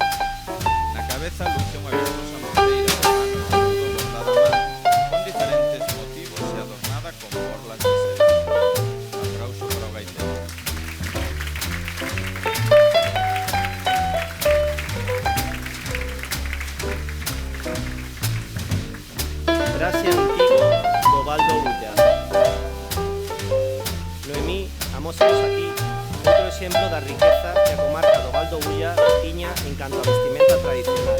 Na cabeza luce unha vistosa monteira de pano e veludo bordada a mano con diferentes motivos e adornada con borlas de seda. Un aplauso para o gaiteiro. Traxe antigo do Valdo Ulla. Noemí amósanos aquí outro exemplo da riqueza que a comarca do Valdo Ulla tiña en canto a vestimenta tradicional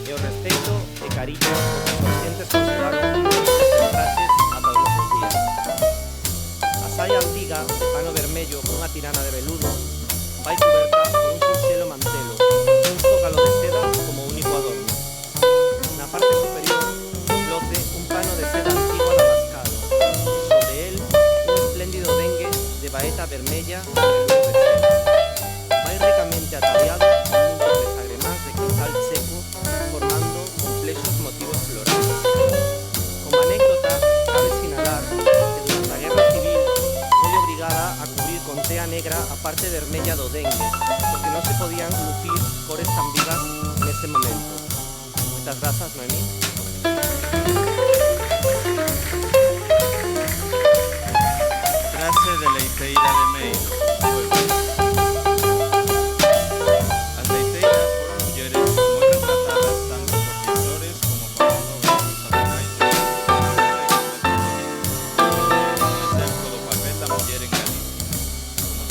e o respeto e cariño que os conscientes conservaron estes traxes ata os nosos días. A saia antiga de pano vermello cunha tirana de veludo vai coberta por un sinxelo mantelo, un zócalo de seda baeta vermella e veludo de seda. Vai ricamente ataviado con múltiples agremáns de cristal seco formando complexos motivos florales. Como anécdota, cabe sinalar que durante a Guerra Civil foi obrigada a cubrir con tea negra a parte vermella do dengue, porque non se podían lucir cores tan vivas nese momento. Moitas grazas, Noemí. Trase de leiteira de Meiro. As leiteiras foron mulleres moi retratadas tanto por pintores como por fotógrafos nacionais. Un exemplo do papel da muller en Galicia, como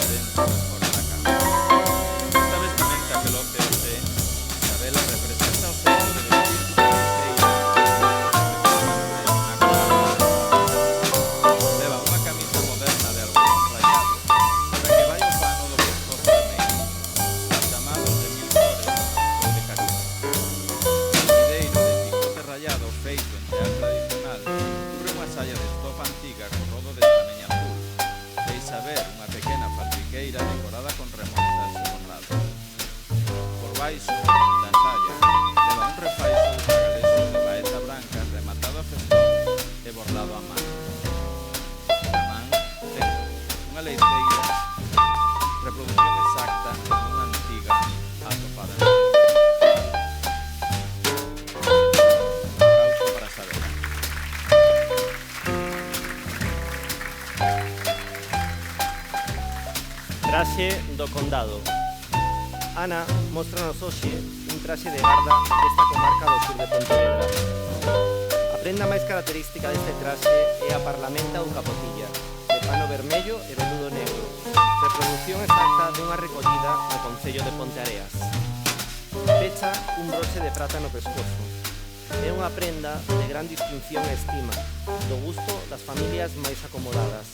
se dentro e fora da cama. Esta vestimenta que loce o sé, Isabela representa o xeito de vestir dunha leiteira. Leva unha camisa moderna de algodón rayado, para que vai o pano do pescozo de Meiro, os chamados de 1000 cores ou de cariz. O videiro de picote rayado feito en tear tradicional cubre unha saia de estopa antiga co rodo de estameña azul. Deixa ver unha pequena faltriqueira decorada con remontas e bordados. Por baixo da saia leva un refaixo de tragalexos de baeta branca rematado a festón e bordado a man. Na man ten unha leiteira, reproducción exacta de unha antiga atopada. Aplauso para Isabela. Traxe do Condado. Ana mostranos hoxe un traxe de garda desta comarca do sur de Pontevedra. A prenda máis característica deste traxe é a parlamenta ou capotilla, de pano vermello e veludo negro, reproducción exacta dunha recollida no concello de Ponteareas. Pecha un broche de prata no pescozo. É unha prenda de gran distinción e estima, do gusto das familias máis acomodadas.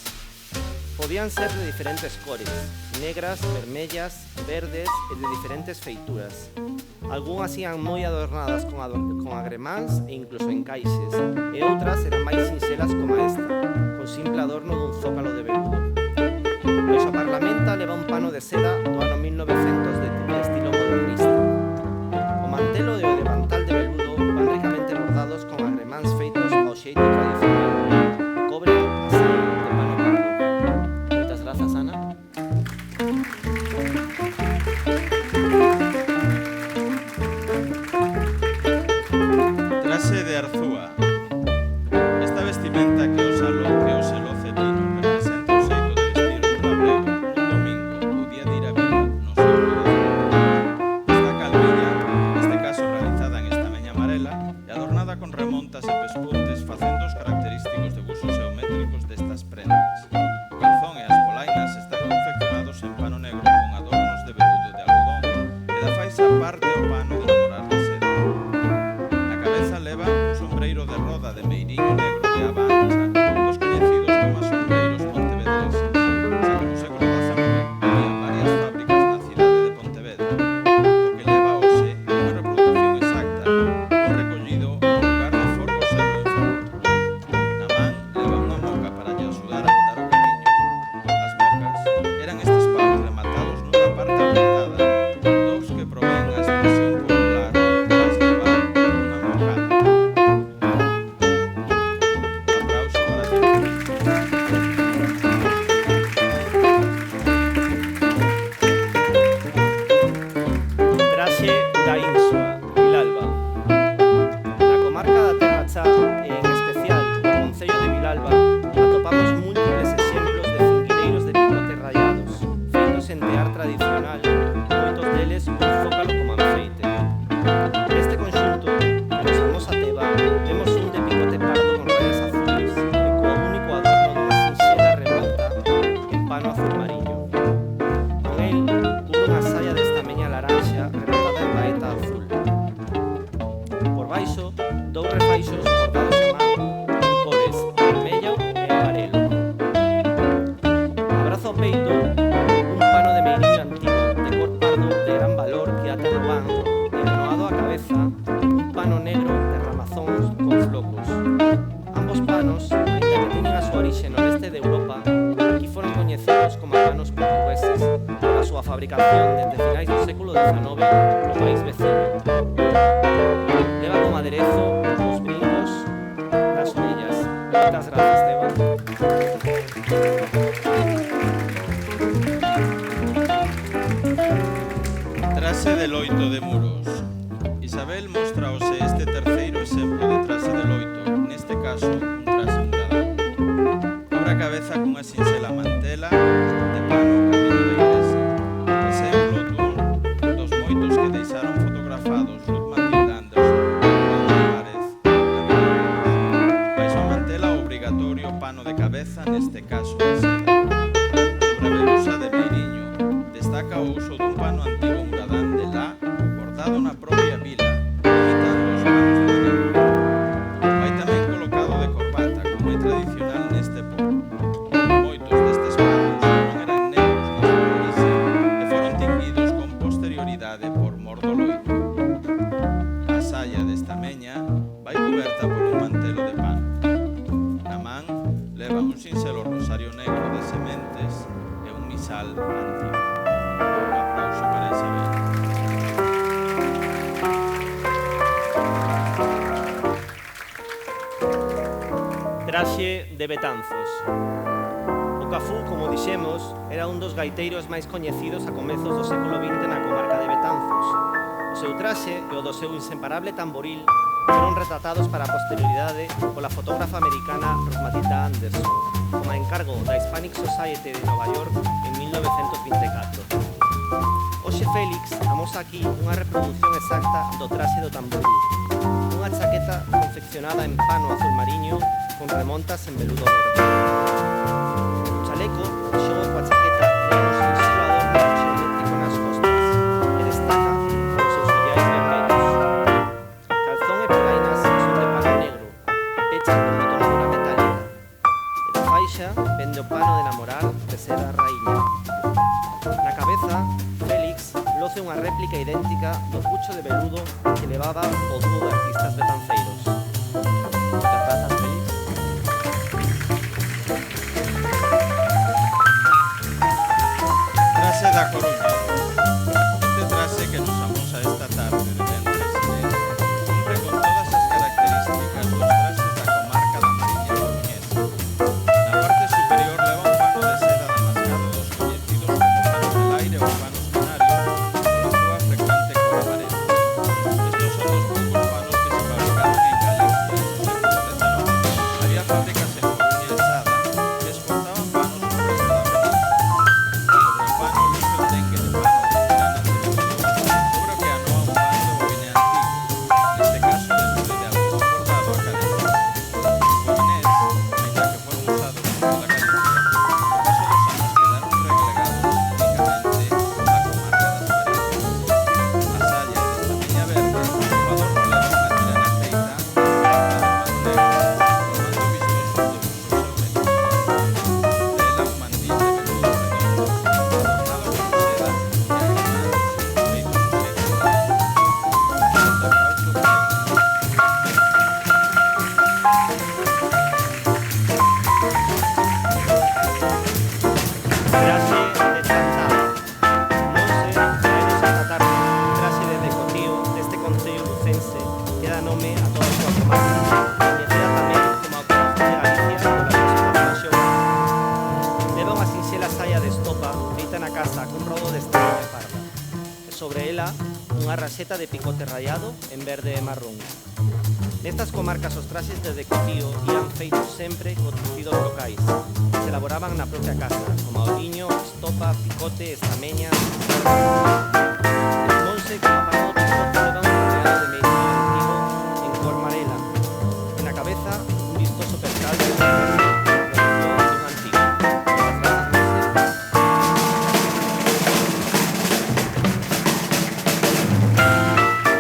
Podían ser de diferentes cores, negras, vermellas, verdes e de diferentes feituras. Algúnas ían moi adornadas con agremáns e incluso encaixes, e outras eran máis sinxelas como esta, con simple adorno dun zócalo de veludo. Pois a parlamenta leva un pano de seda do ano 1900 de estilo modernista. O mantelo e o devantal de veludo van ricamente bordados con agremáns feitos ao xeito tradicional, cobre a saia de pano pardo. Moitas grazas, Ana. Trase de Arzúa. Esta vestimenta que o selo celino representa o xeito de vestir un labrego un domingo ou día de ir a vila no sur do Arzúa. Esta calviña, neste caso realizada en estameña amarela e adornada con remontas e pespuntes facendo os característicos debuxos geométricos destas prendas. O calzón e as polainas están confeccionados en pano negro con adornos de veludo de algodón e da faixa parte o pano de namorar de seda. Na cabeza leva un sombreiro de roda de meiriño negro de aba ancha, dos coñecidos como sombreiros pontevedreses. Xa que no século XIX había varias fábricas na cidade de Pontevedra. O que leva hoxe é unha reproducción exacta dun recollido no lugar de Forgo Selo en Ferrol. Na man leva unha moca para lle axudar a andar o camiño. As mocas eran estes paus rematados nunha parte apretada, dous que provén a expresión popular "vas levar unha mocada". Aplauso para ti. Traxe da Insua, Vilalba. Na comarca da Terra Chá e en especial no concello de Vilalba atopamos múltiples exemplos de fingueiros de picote rayados, feitos en tear tradicional, moitos deles un zócalo como enfeite. Neste conxunto, que nos vamos a Teba, vemos un de picote pardo con rayas azules e co único adorno dunha sinxela remonta en pano azul mariño. Con el, cubre unha saia de estameña laranxa rematada en baeta azul. Por baixo, dous refaixos bordados a man en cores vermello e amarelo. Abrazo ao peito un pano de meiriño antigo de cor pardo de gran valor que ata no van e anoado á cabeza un pano negro de ramazóns con flocos. Ambos panos, aínda que teñen a súa orixe no leste de Europa, coñecidos como panos portugueses pola súa fabricación dende finais do século XIX no país vecino. Leva como aderezo os brincos das orellas. Moitas grazas, Esteban. Trase de loito de muros. Isabel mostraose este terceiro exemplo de trase de loito, neste caso un trase muradán. Abra a cabeza cunha sinxela mantela de pano camiño da igrexa. Exemplo dos moitos que deixaron fotografados Ruth Matilde Anderson, Juan Álvarez, baixo a mantela obrigatorio pano de cabeza, neste caso de seda. Sobre a belusa de Meiriño destaca o uso dun pano antigo muradán de lá bordado na propia vila, imitando os panos de maneiro. Vai tamén colocado de corbata, como é tradicional neste pobo. Moitos destes panos non eran negros na súa orixe e foron tinguidos con posterioridade por mor do loito. A saia desta meña vai coberta por un mantelo de pano. Na man leva un sinxelo rosario negro de sementes e un misal antigo. Un aplauso para Isabel. Traxe de Betanzos. O Cafú, como dixemos, era un dos gaiteiros máis coñecidos a comezos do século XX na comarca de Betanzos. O seu traxe e o do seu inseparable tamboril foron retratados para a posterioridade pola fotógrafa americana Ruth Matilde Anderson, como a encargo da Hispanic Society de Nova York en 1924. Hoxe Félix amosa aquí unha reproducción exacta do traxe do tamboril, unha chaqueta confeccionada en pano azul mariño con remontas en veludo verde. O chaleco xoga coa chaqueta e un sinxelo adorno xeométrico nas costas e destaca os seus follais vermelhos. Calzón e polainas son de pano negro, pecha con botonadura metálica, e da faixa vende o pano de namorar de seda raíña. Na cabeza, Félix loce unha réplica idéntica do pucho de veludo que levaba o dúo de artistas betanceiros. Moitas grazas, Félix. Trase da Coruña. Este trase que nos amosa esta tarde de Venres cumpre con todas as características dos trases da comarca da Mariña coruñesa. Na parte superior leva un pano de seda damascado dos coñecidos como panos del aire ou panos canarios, con a súa frecuente cor amarela. Estos son os poucos panos que se fabricaron en Galicia no século XIX. Había fábricas en Coruña e Sada que exportaban panos ao resto da península. Sobre o pano luce o dengue de pano de gran atribución, seguro que anoa un pano de bobine antigo, neste caso de nube de algodón bordado a cadena. Os bobinés, aínda que foron usados en toda Galicia, no paso dos anos quedaron relegados únicamente á comarca das Mareas. A saia desta meña verde, o adorno leva unha tirana feita de pano negro, formando vistosos de uso xeométrico. Lela un mandil de veludo redondo, adornado con seda e agranados feitos os feitos da mão. Un aplauso para Isabel. Traxe de Chantada. Monse traenos esta tarde traxe de decotío deste concello lucense que dá nome a toda a súa comarca, coñecida tamén como a Corazón de Galicia pola súa xeográfica. Leva unha sinxela saia de estopa feita na casa cun rodo de estrella parda e sobre ela unha raxeta de picote rayado en verde e marrón. Nestas comarcas os traxes de decotío ían feitos sempre con tecidos locais que se elaboraban na propia casa, como a oliño, estopa, picote, estameña. Monse, como apagado picote, leva un rodeado de meiriño antigo en cor amarela e na cabeza un vistoso percal de un antigo. Moitas grazas, Monse.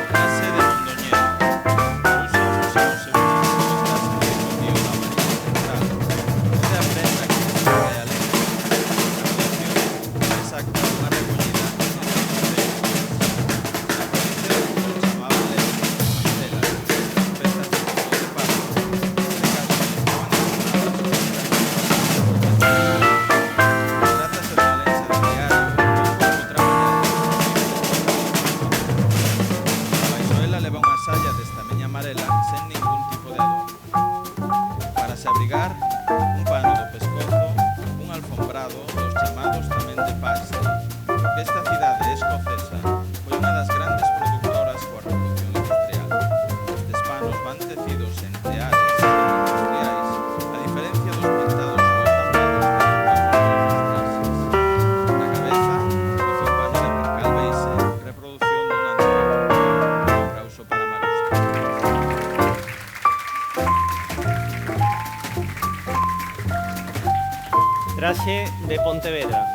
Trase de Mondoñedo. Usa o Museo Semántico do Trase de Decotío da Mariña Central, onde aprenda que se saca e alén. A colección exacta unha recollida neste museo. Traxe de Pontevedra.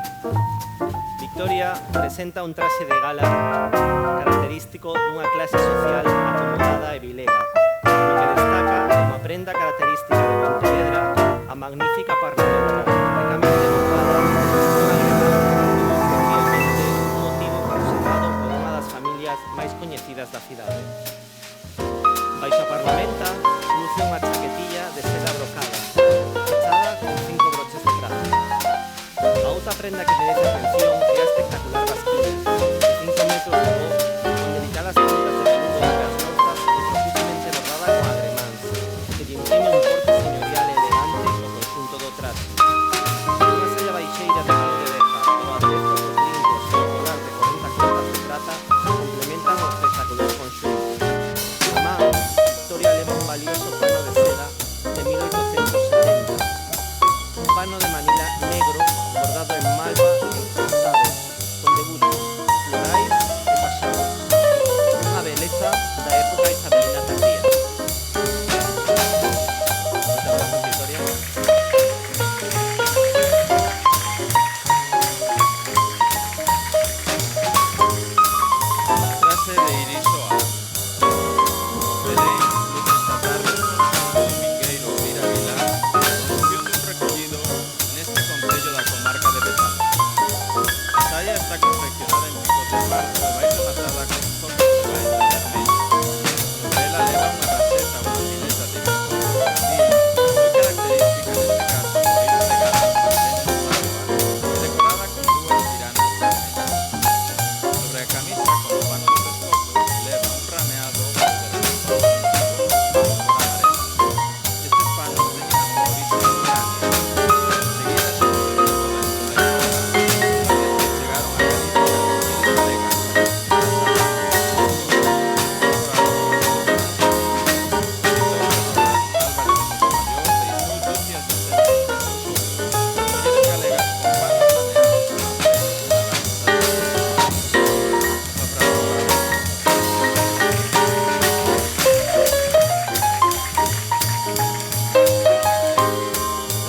Victoria presenta un traxe de gala característico dunha clase social acomodada e vilega, no que destaca como prenda característica de Pontevedra a magnífica parrilla ricamente bordada dunha granada, especialmente un motivo conservado por unha das familias máis coñecidas da cidade. Baixo a parlamenta luce unha chaquetilla de seda brocada, fechada con 5 broches de prata. A outra prenda que merece atención é a espectacular basquilla, de 5 metros de voz, con delicadas puntas de veludo de as lonzas e profusamente bordada con agremáns, que lle imprime un porte señorial e elegante ao conxunto do traxe. Unha salla baixeira de palo de oveja, o aderezo dos lincos e o colar de 40 cortas de prata complementan o espectacular conxunto. Na man, Victoria leva un valioso pano de seda de 1870, un pano de Manila negro bordado en malva e encruzado, con debuxos florais e paxados. Unha beleza da época isabelina tardía. Moitas grazas, Victoria. Traxe de Irisoa. Belén luce esta tarde no conxunto domingueiro Vira Vilar, promoción dun recollido neste concello da comarca de Betanzos. A saia está confeccionada en picos de esparto e vai rematada con focos de baeta vermelha. Sobre ela leva unha raseta ou manileta de pico de brandil, moi característica neste caso por ir pegada ao deseño de barba e decorada con dúas tiranas vermellas. Sobre a camisa, con o pano dos escopos, leva un rameado ou vermello con amarela. Estes panos teñen a súa orixe en Ucrania. Enseguida se introducido dentro da Europa, unha vez que chegaron a Galicia as mulleres galegas.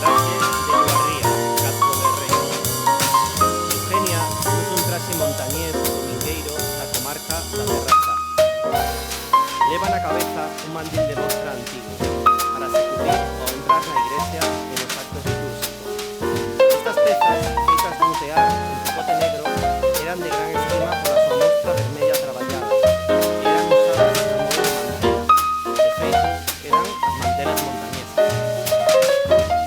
Traxe de Guarría, Castro de Rei. Eugenia luce un traxe montañés domingueiro da comarca da Terra Alta. Leva na cabeza un mandil de mostra antigo para se cubrir ao entrar na igrexa e nos actos litúrgicos. Estas pezas, feitas dun tear en picote negro, eran de gran estima pola súa mostra vermella traballada e eran usadas como de mantela. De feito, eran as mantelas montañesas.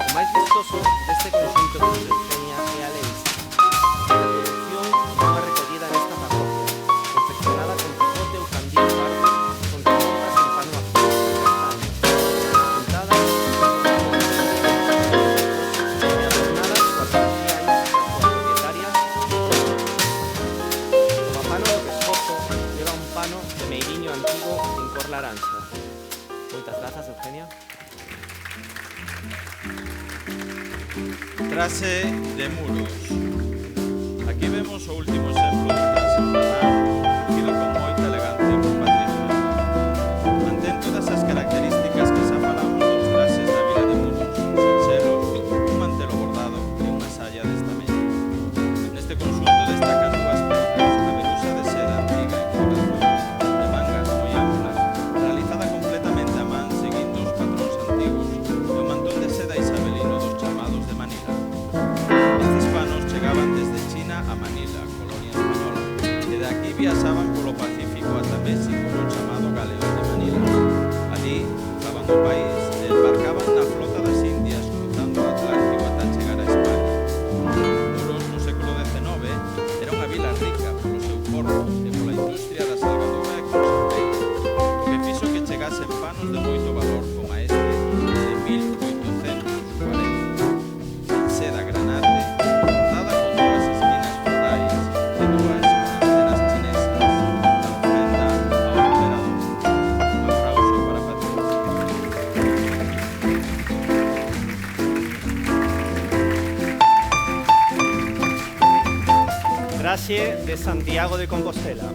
O máis vistoso deste conxunto que nos Eugenia é a lensa. A reproducción dunha recollida nesta parroquia, confeccionada con picote ou candil farto, con remontas en pano azul e castaño, pintadas e adornadas coas iniciais das súas propietarias. O pano do pescozo leva un pano de meiriño antigo en cor laranxa. Moitas grazas, Eugenia. Traxe de Muros. Aquí vemos o último exemplo dun traxe formal, cogido con moita elegancia por Patricio Hernández. Mantén todas as características que xa falamos dos traxes da vila de Muros, sinxelo, un mantelo bordado e unha salla desta media. Neste conxunto destacan dúas pezas, a belusa de seda antiga en corazón, de mangas moi amplas, realizada completamente a man seguindo os patróns antigos, e o mantón de seda isabelino dos chamados de Manila. Estes panos chegaban desde China a Manila, colonia española, e de aquí viaxaban polo Pacífico ata México no chamado Galeón de Manila. Allí cruzaban o país e embarcaban na flota das Indias cruzando o Atlántico ata chegar a España. Muros no século XIX era unha vila rica polo seu porto e pola industria da salgadora e conserveira, o que fixo que chegasen panos de moito valor como a este de 1840, en seda granate, bordada con dúas esquinas florais e dúas escenas chinesas, da ofrenda ao emperador. Un aplauso para Patricio. Traxe de Santiago de Compostela.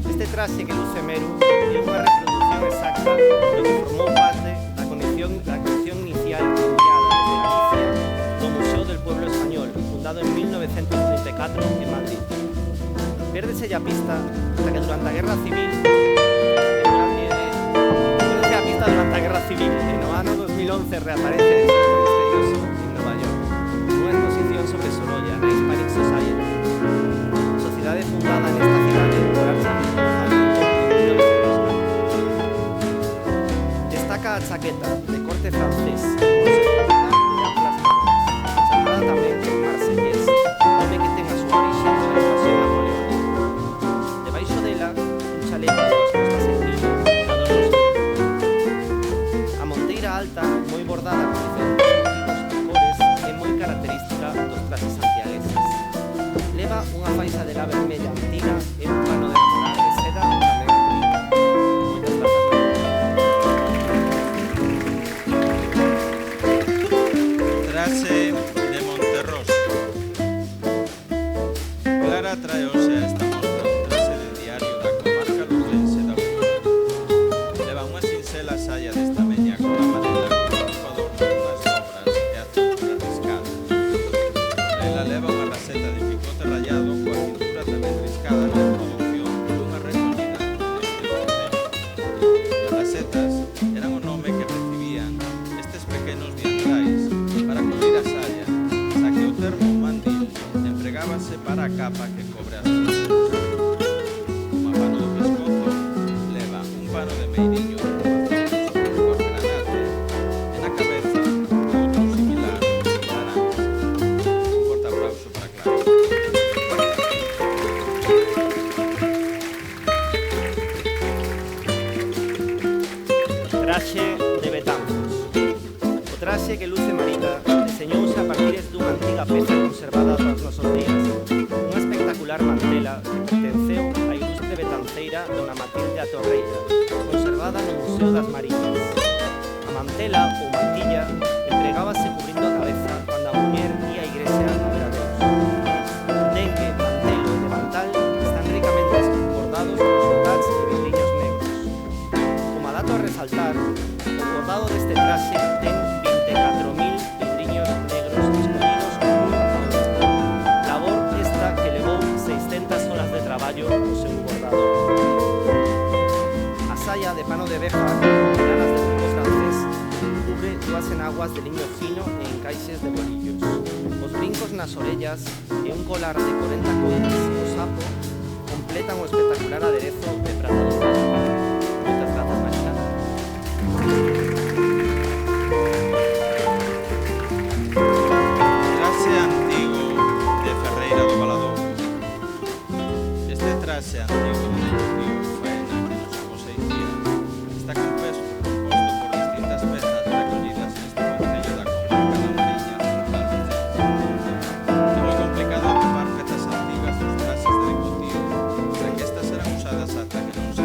Este traxe que luce Meru é unha reproducción exacta do que formou parte da colección inicial enviada desde Galicia do Museo del Pueblo Español creado en 1934 en Madrid. Pérdese a pista hasta que durante a Guerra Civil en o ano 2011 reaparece de xeito misterioso en Nova York nunha exposición sobre Sorolla na Hispanic Society, sociedade fundada nesta cidade por Archibald Hamilton en 1940. Destaca a chaqueta de corte francés con sepultura de amplas mangas, chamada tamén Marsellés, nome que ten a súa orixe na invasión napoleónica. Debaixo dela, un chaleco de dos costas en lino, alta, moi bordada con diferentes motivos e cores, é moi característica dos traxes santiagueses. Leva unha faixa de la vermella antiga e un pano de namorar de seda tamén bonito. Moitas grazas. Traxe de Monterroso. Clara trae hoxe a esta mostra un traxe de diario da comarca lucense da Aurora. Leva unha sincela saia desta meña con a manela con un adorno dunhas obras e a cintura riscada. Ela leva unha raseta de picote rayado coa cintura tamén riscada na introducción dunha recollida neste concello. As rasetas eran o nome que recibían estes pequenos diantais para cubrir a saia, xa que o termo mandil empregábase para a capa que cobre as costas. Como a pano do pescozo, leva un pano de meiriño coa granate e na cabeza outro similar naranja. Un forte aplauso para Clara. Traxe de Betanzos. O traxe que luce Marita deseñouse a partir dunha antiga peza conservada para os nosos días. Unha espectacular mantela que pertenceu á ilustre betanceira Dona Matilde a Torreira, conservada no Museo das Mariñas. A mantela ou mantilla empregábase cubrindo a cabeza cando a muller ía á igrexa a ver a Deus. Dengue, mantelo e devantal están ricamente bordados con soldats e vidriños negros. Como a dato a resaltar, o bordado deste traxe ten 24.000 vidriños negros escollidos un a un. Labor esta que levou 600 horas de traballo no seu bordado. A saia de pano de abeja con granas de trigo francés cubre dúas enaguas de liño fino e encaixes de bolillos. Os brincos nas orellas e un colar de 40 cotas o sapo completan o espectacular aderezo de Pradado. Moitas grazas, Marina. Traxe antigo de Ferreira do Valadouro. Este traxe antigo de Río Faena que nos avós se hicía está composto por distintas pezas recollidas neste concello da comarca da Mariña central lucense. É moi complicado atopar pezas antigas dos traxes de decotío, xa que estas eran usadas ata que non se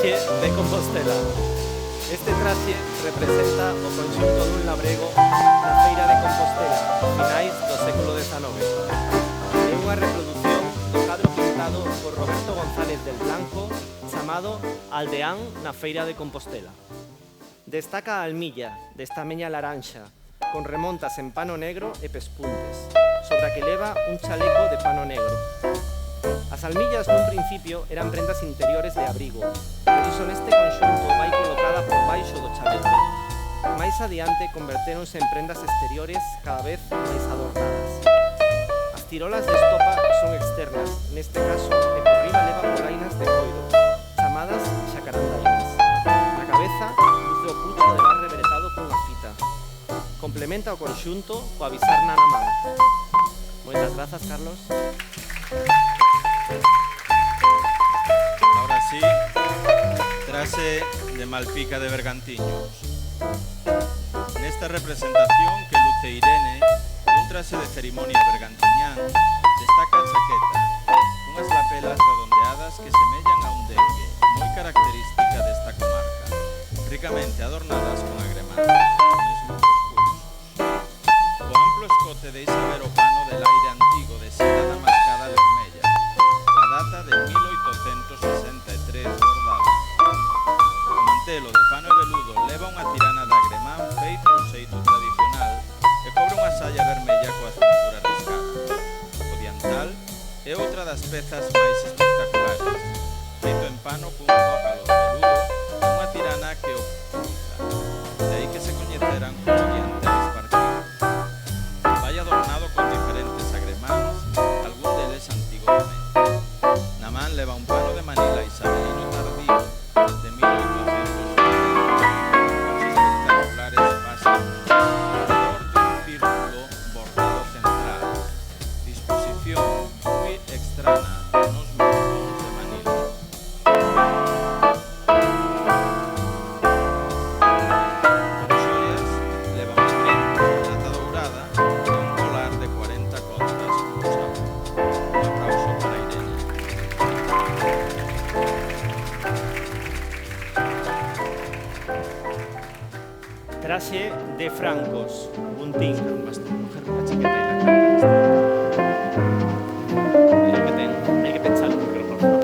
traxe de Compostela. Este traxe representa o conxunto dun labrego na feira de Compostela, finais do século XIX. É unha reproducción do cadro pintado por Roberto González del Blanco, chamado Aldeán na feira de Compostela. Destaca a almilla de estameña laranxa, con remontas en pano negro e pespuntes, sobre a que leva un chaleco de pano negro. As almillas nun principio eran prendas interiores de abrigo, por iso neste conxunto vai colocada por baixo do chaleco. Mais adiante convertéronse en prendas exteriores cada vez máis adornadas. As tirolas de estopa son externas, neste caso, e por riba leva polainas de coiro, chamadas xacarandainas. Na cabeza, luce o pucho de bar reveretado cunha fita. Complementa o conxunto coa bisarna na man. Moitas grazas, Carlos. Ahora sí, traxe de Malpica de Bergantiños. Nesta representación que luce Irene, un traxe de cerimonia bergantiñán, destaca a chaqueta, unhas lapelas redondeadas que semellan a un dengue, moi característica desta comarca, ricamente adornadas con agremantes, mesmo cos pulsos. O amplo escote deixa ver o pano del aire antigo de seda damascada vermella, coa data de 1863 bordada. O mantelo de pano e veludo leva unha tirana de agremán feita ao xeito tradicional e cobre unha saia vermella coa cintura riscada. O diantal é outra das pezas máis espectaculares, feito en pano cun zócalo de veludo e unha tirana que o cruza, de aí que se coñeceran como diantais partidos. Vai adornado con diferentes agremáns, algún deles antigo de Meña. Na man leva un pano de Manila isabelino tardío de 1890, os espectaculares pasos alrededor dun círculo bordado central, disposición moi extraña nos monzóns de Manila. Como xoias, leva un prenda de plata dourada e un colar de 40 contas pulsadas. Un aplauso para Irene. Traxe de Francos, Guntín. Basta coger unha chiqueta e la cara. Mira o que ten, hai que pensar un micrófono.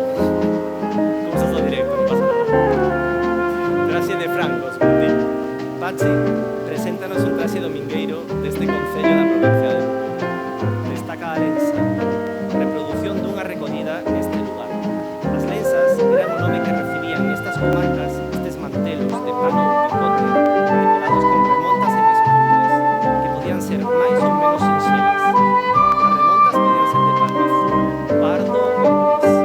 Cousas do directo, non pasa nada. Traxe de Francos, Guntín. Pachi, preséntanos un traxe domingueiro deste concello da provincia de Lugo. Destaca a lensa, reproducción dunha recollida neste lugar. As lensas eran o nome que recibían nestas comarcas estes mantelos de pano ou picote, decorados con remontas e pespuntes, que podían ser máis ou menos sinxelas. As remontas podían ser de pano azul, pardo ou gris.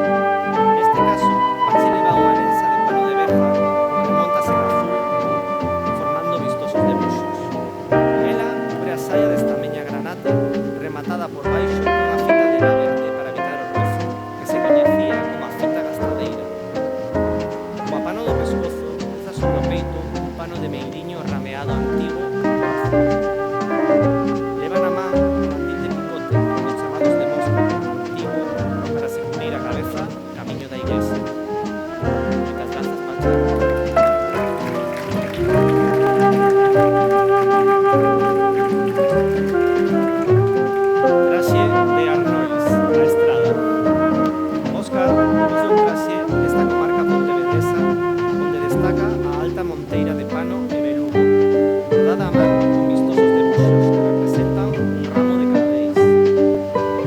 Neste caso, Pachi leva unha lensa de pano de berza con remontas en azul, formando vistosos debuxos. Ela cubre a saia desta meña granate, rematada por baixo cunha fita de la verde para evitar o rozo, que se coñecía como a fita gastadeira. Como a pano do pescozo, cruza sobre o peito un pano de meiriño rameado antigo azul. Leva na man un mandil de picote, os chamados de mosca, antigo, para se cubrir a cabeza camiño da iglesia. Moitas grazas, Pachi. Traxe de Arnois, a Estrada. Óscar luce un traxe nesta comarca pontevedresa, onde destaca a alta monteira de pano e veludo, bordada a man con vistosos debuxos que representan un ramo de canadeis.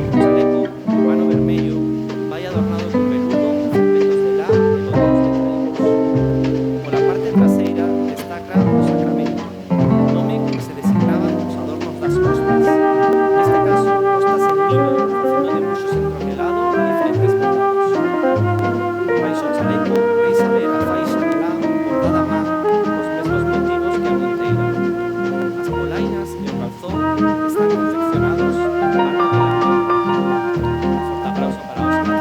O chaleco, de pano vermello, vai adornado con veludo, felpetos de lá e logos de traídos. Por a parte traseira destaca o sacramento, nome con que se designaban os adornos das costas. Neste caso, costas en liño, facendo debuxos en troquelado e diferentes bordados. Baixo o chaleco, deixa ver a faixa de lã bordada a man cos mesmos motivos que a monteira. As polainas e o calzón están confeccionados en pano de lã. Un forte aplauso para Óscar.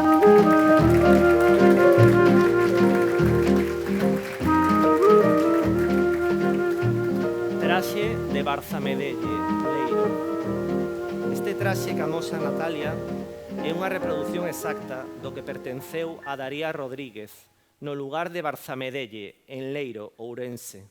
Traxe de Barzamedelle, Leiro. Este traxe que amosa Natalia é unha reproducción exacta do que pertenceu a Daría Rodríguez, no lugar de Barzamedelle, en Leiro, Ourense.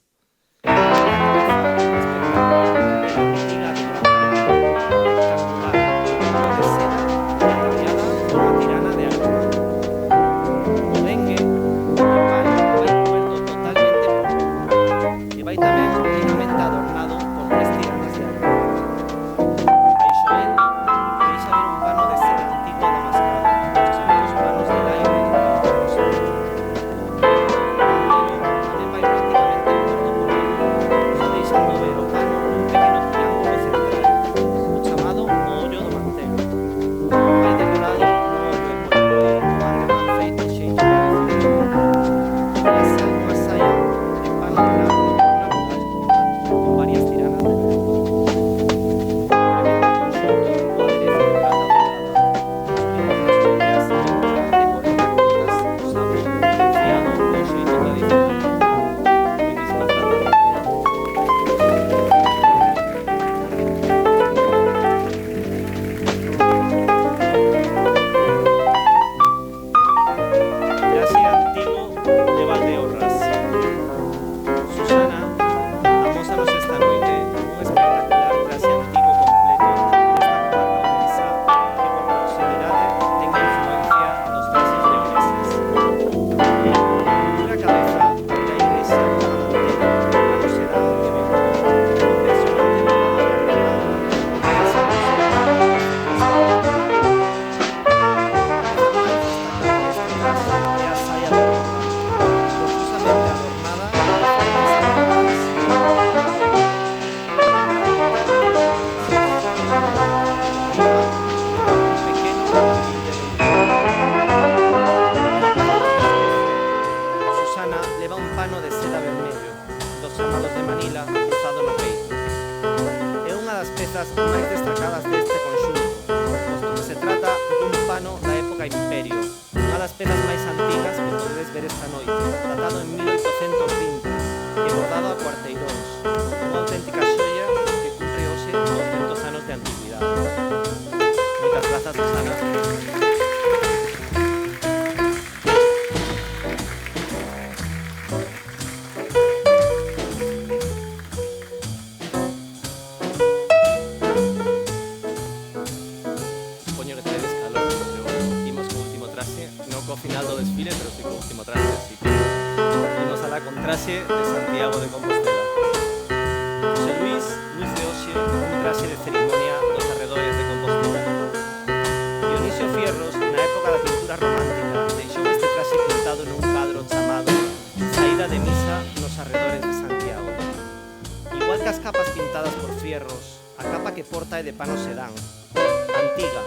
De pano sedán, antiga,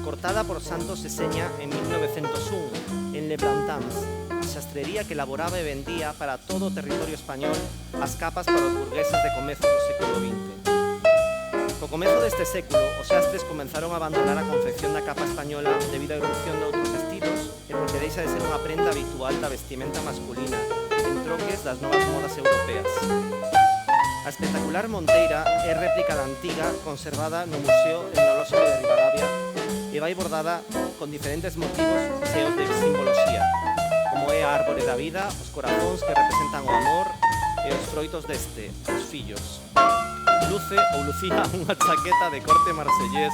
cortada por Santos Seseña en 1901 en Le Plantans, xastrería que elaboraba e vendía para todo o territorio español as capas para os burgueses de comezo do século XX. Co comezo deste século, os xastres comenzaron a abandonar a confección da capa española debido á irrupción de outros estilos e porque deixa de ser unha prenda habitual da vestimenta masculina en troques das novas modas europeas. A espectacular monteira é réplica da antiga conservada no Museo Etnolóxico de Ribadavia e vai bordada con diferentes motivos cheos de simboloxía, como é a árbore da vida, os corazóns que representan o amor e os froitos deste, os fillos. Luce ou lucía unha chaqueta de corte marsellés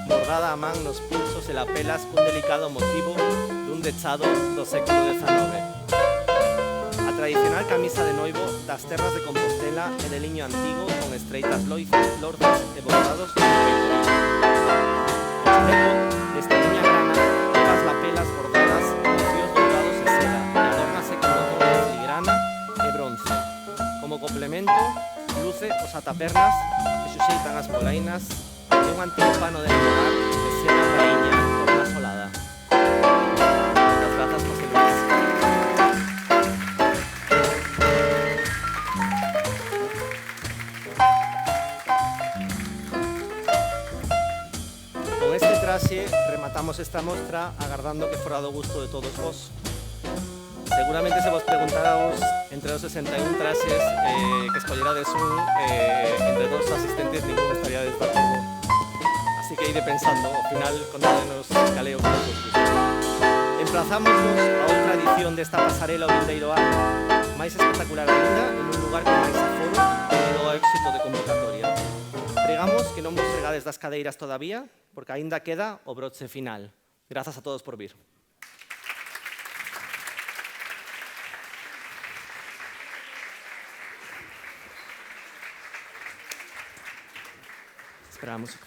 bordada a man nos pulsos e lapelas cun delicado motivo dun dechado do século XIX. A tradicional camisa de noivo das terras de Compostela e de liño antigo con estreitas lorzas e bordados no peito. O chaleco desta liña grana leva as lapelas bordadas con fíos dourados e seda e adórnase con botones de filigrana e bronce. Como complemento, luce os atapernas que suxeitan as polainas e un antigo pano de namorar de seda raíña tornasolada. As grazas José Luis. Rematamos esta mostra agardando que fora do gusto de todos vos. Seguramente se vos preguntaramos entre os 61 traxes que escollerades entre dos asistentes ningún estaría de acordo. Así que ide pensando, ao final contadenos caleo que vos gusta. En Emplazámonos a outra edición desta pasarela o vindeiro ano, máis espectacular ainda, en un lugar con máis aforo debido ao éxito de convocatoria. Pregamos que non vos chegades das cadeiras todavía, porque aínda queda o broche final. Grazas a todos por vir. Esperamos.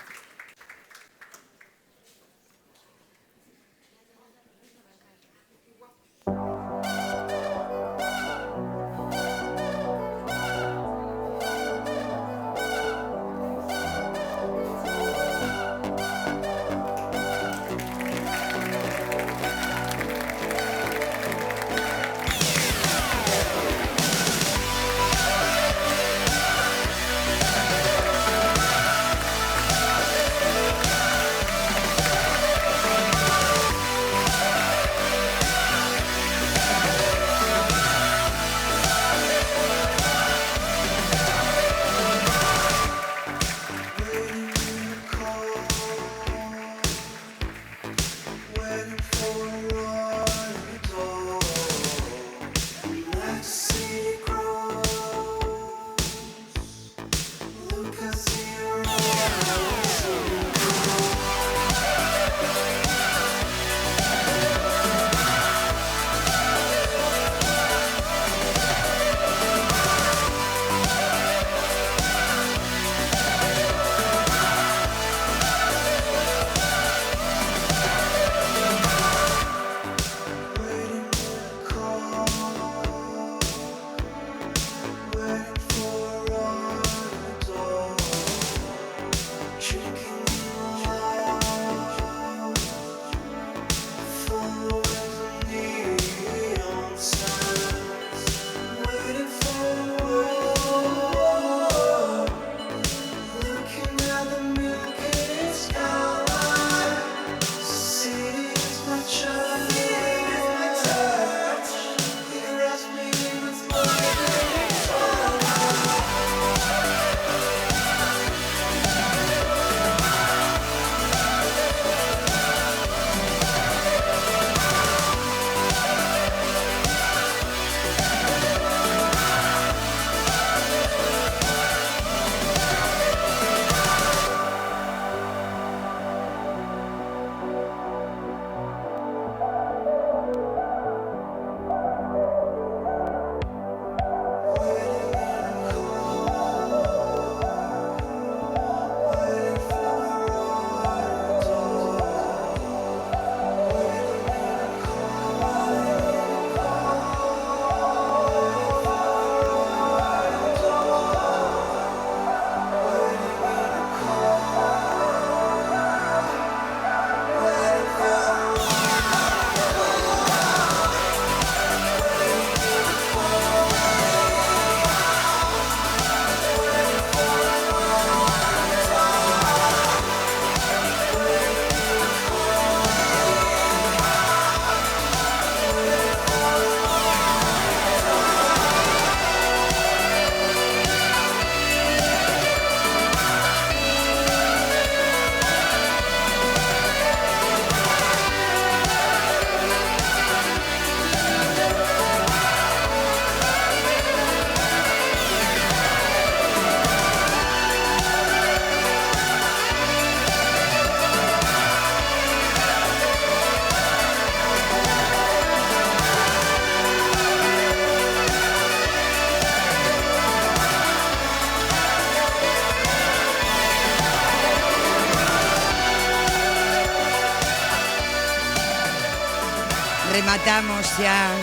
Rematamos xa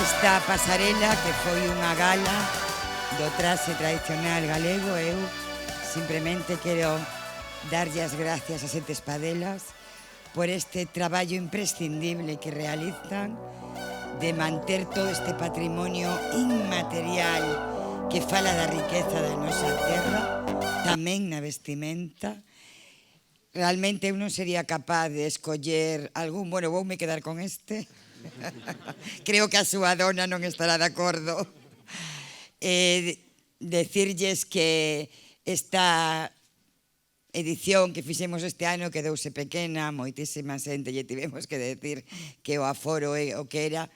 esta pasarela que foi unha gala do traxe tradicional galego. Eu simplemente quero darlle as gracias a Sete Espadelas por este traballo imprescindible que realizan de manter todo este patrimonio inmaterial que fala da riqueza da nosa terra, tamén na vestimenta. Realmente eu non sería capaz de escoller algún, bueno, voume quedar con este. Creo que a súa dona non estará de acordo. Decirlles que esta edición que fixemos este ano quedouse pequena, moitísima xente lle tivemos que decir que o aforo é o que era,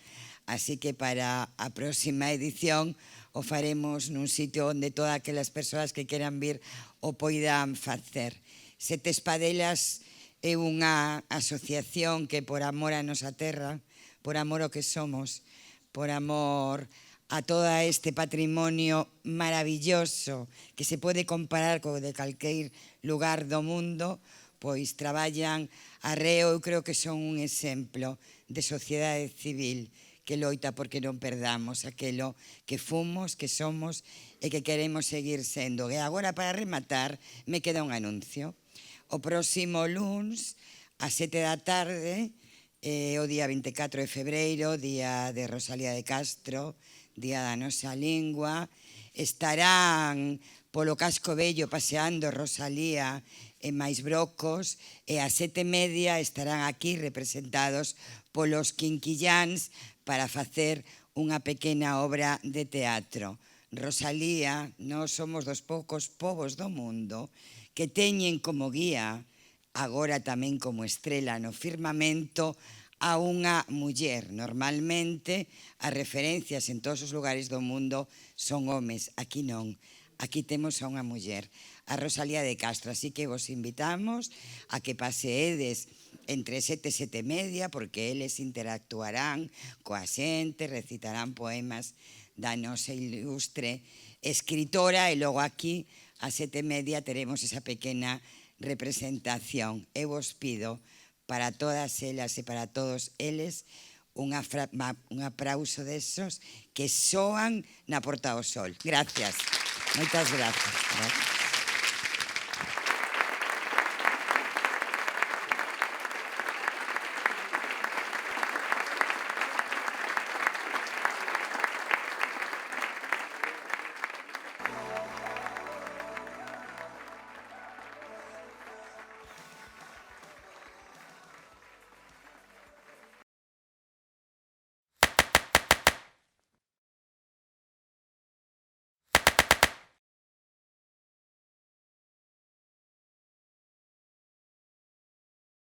así que para a próxima edición o faremos nun sitio onde todas aquelas persoas que queran vir o poidan facer. Sete Espadelas é unha asociación que por amor a nosa terra, por amor ao que somos, por amor a todo este patrimonio maravilloso que se pode comparar co de calqueir lugar do mundo, pois traballan arreo, eu creo que son un exemplo de sociedade civil que loita porque non perdamos aquelo que fomos, que somos e que queremos seguir sendo. E agora, para rematar, me queda un anuncio. O próximo luns, a 7 da tarde, o día 24 de febreiro, día de Rosalía de Castro, día da nosa lingua, estarán polo Casco Vello paseando Rosalía e máis brocos, e a 7:30 estarán aquí representados polos quinquilláns para facer unha pequena obra de teatro. Rosalía, nós somos dos poucos povos do mundo que teñen como guía, agora tamén como estrela no firmamento, a unha muller. Normalmente as referencias en todos os lugares do mundo son homes, aquí non. Aquí temos a unha muller, a Rosalía de Castro, así que vos invitamos a que paseedes entre 7 e 7:30, porque eles interactuarán coa xente, recitarán poemas da nosa ilustre escritora, e logo aquí a 7:30 teremos esa pequena representación. Eu vos pido para todas elas e para todos eles un aplauso desos que soan na Porta ao Sol. Gracias. Moitas gracias.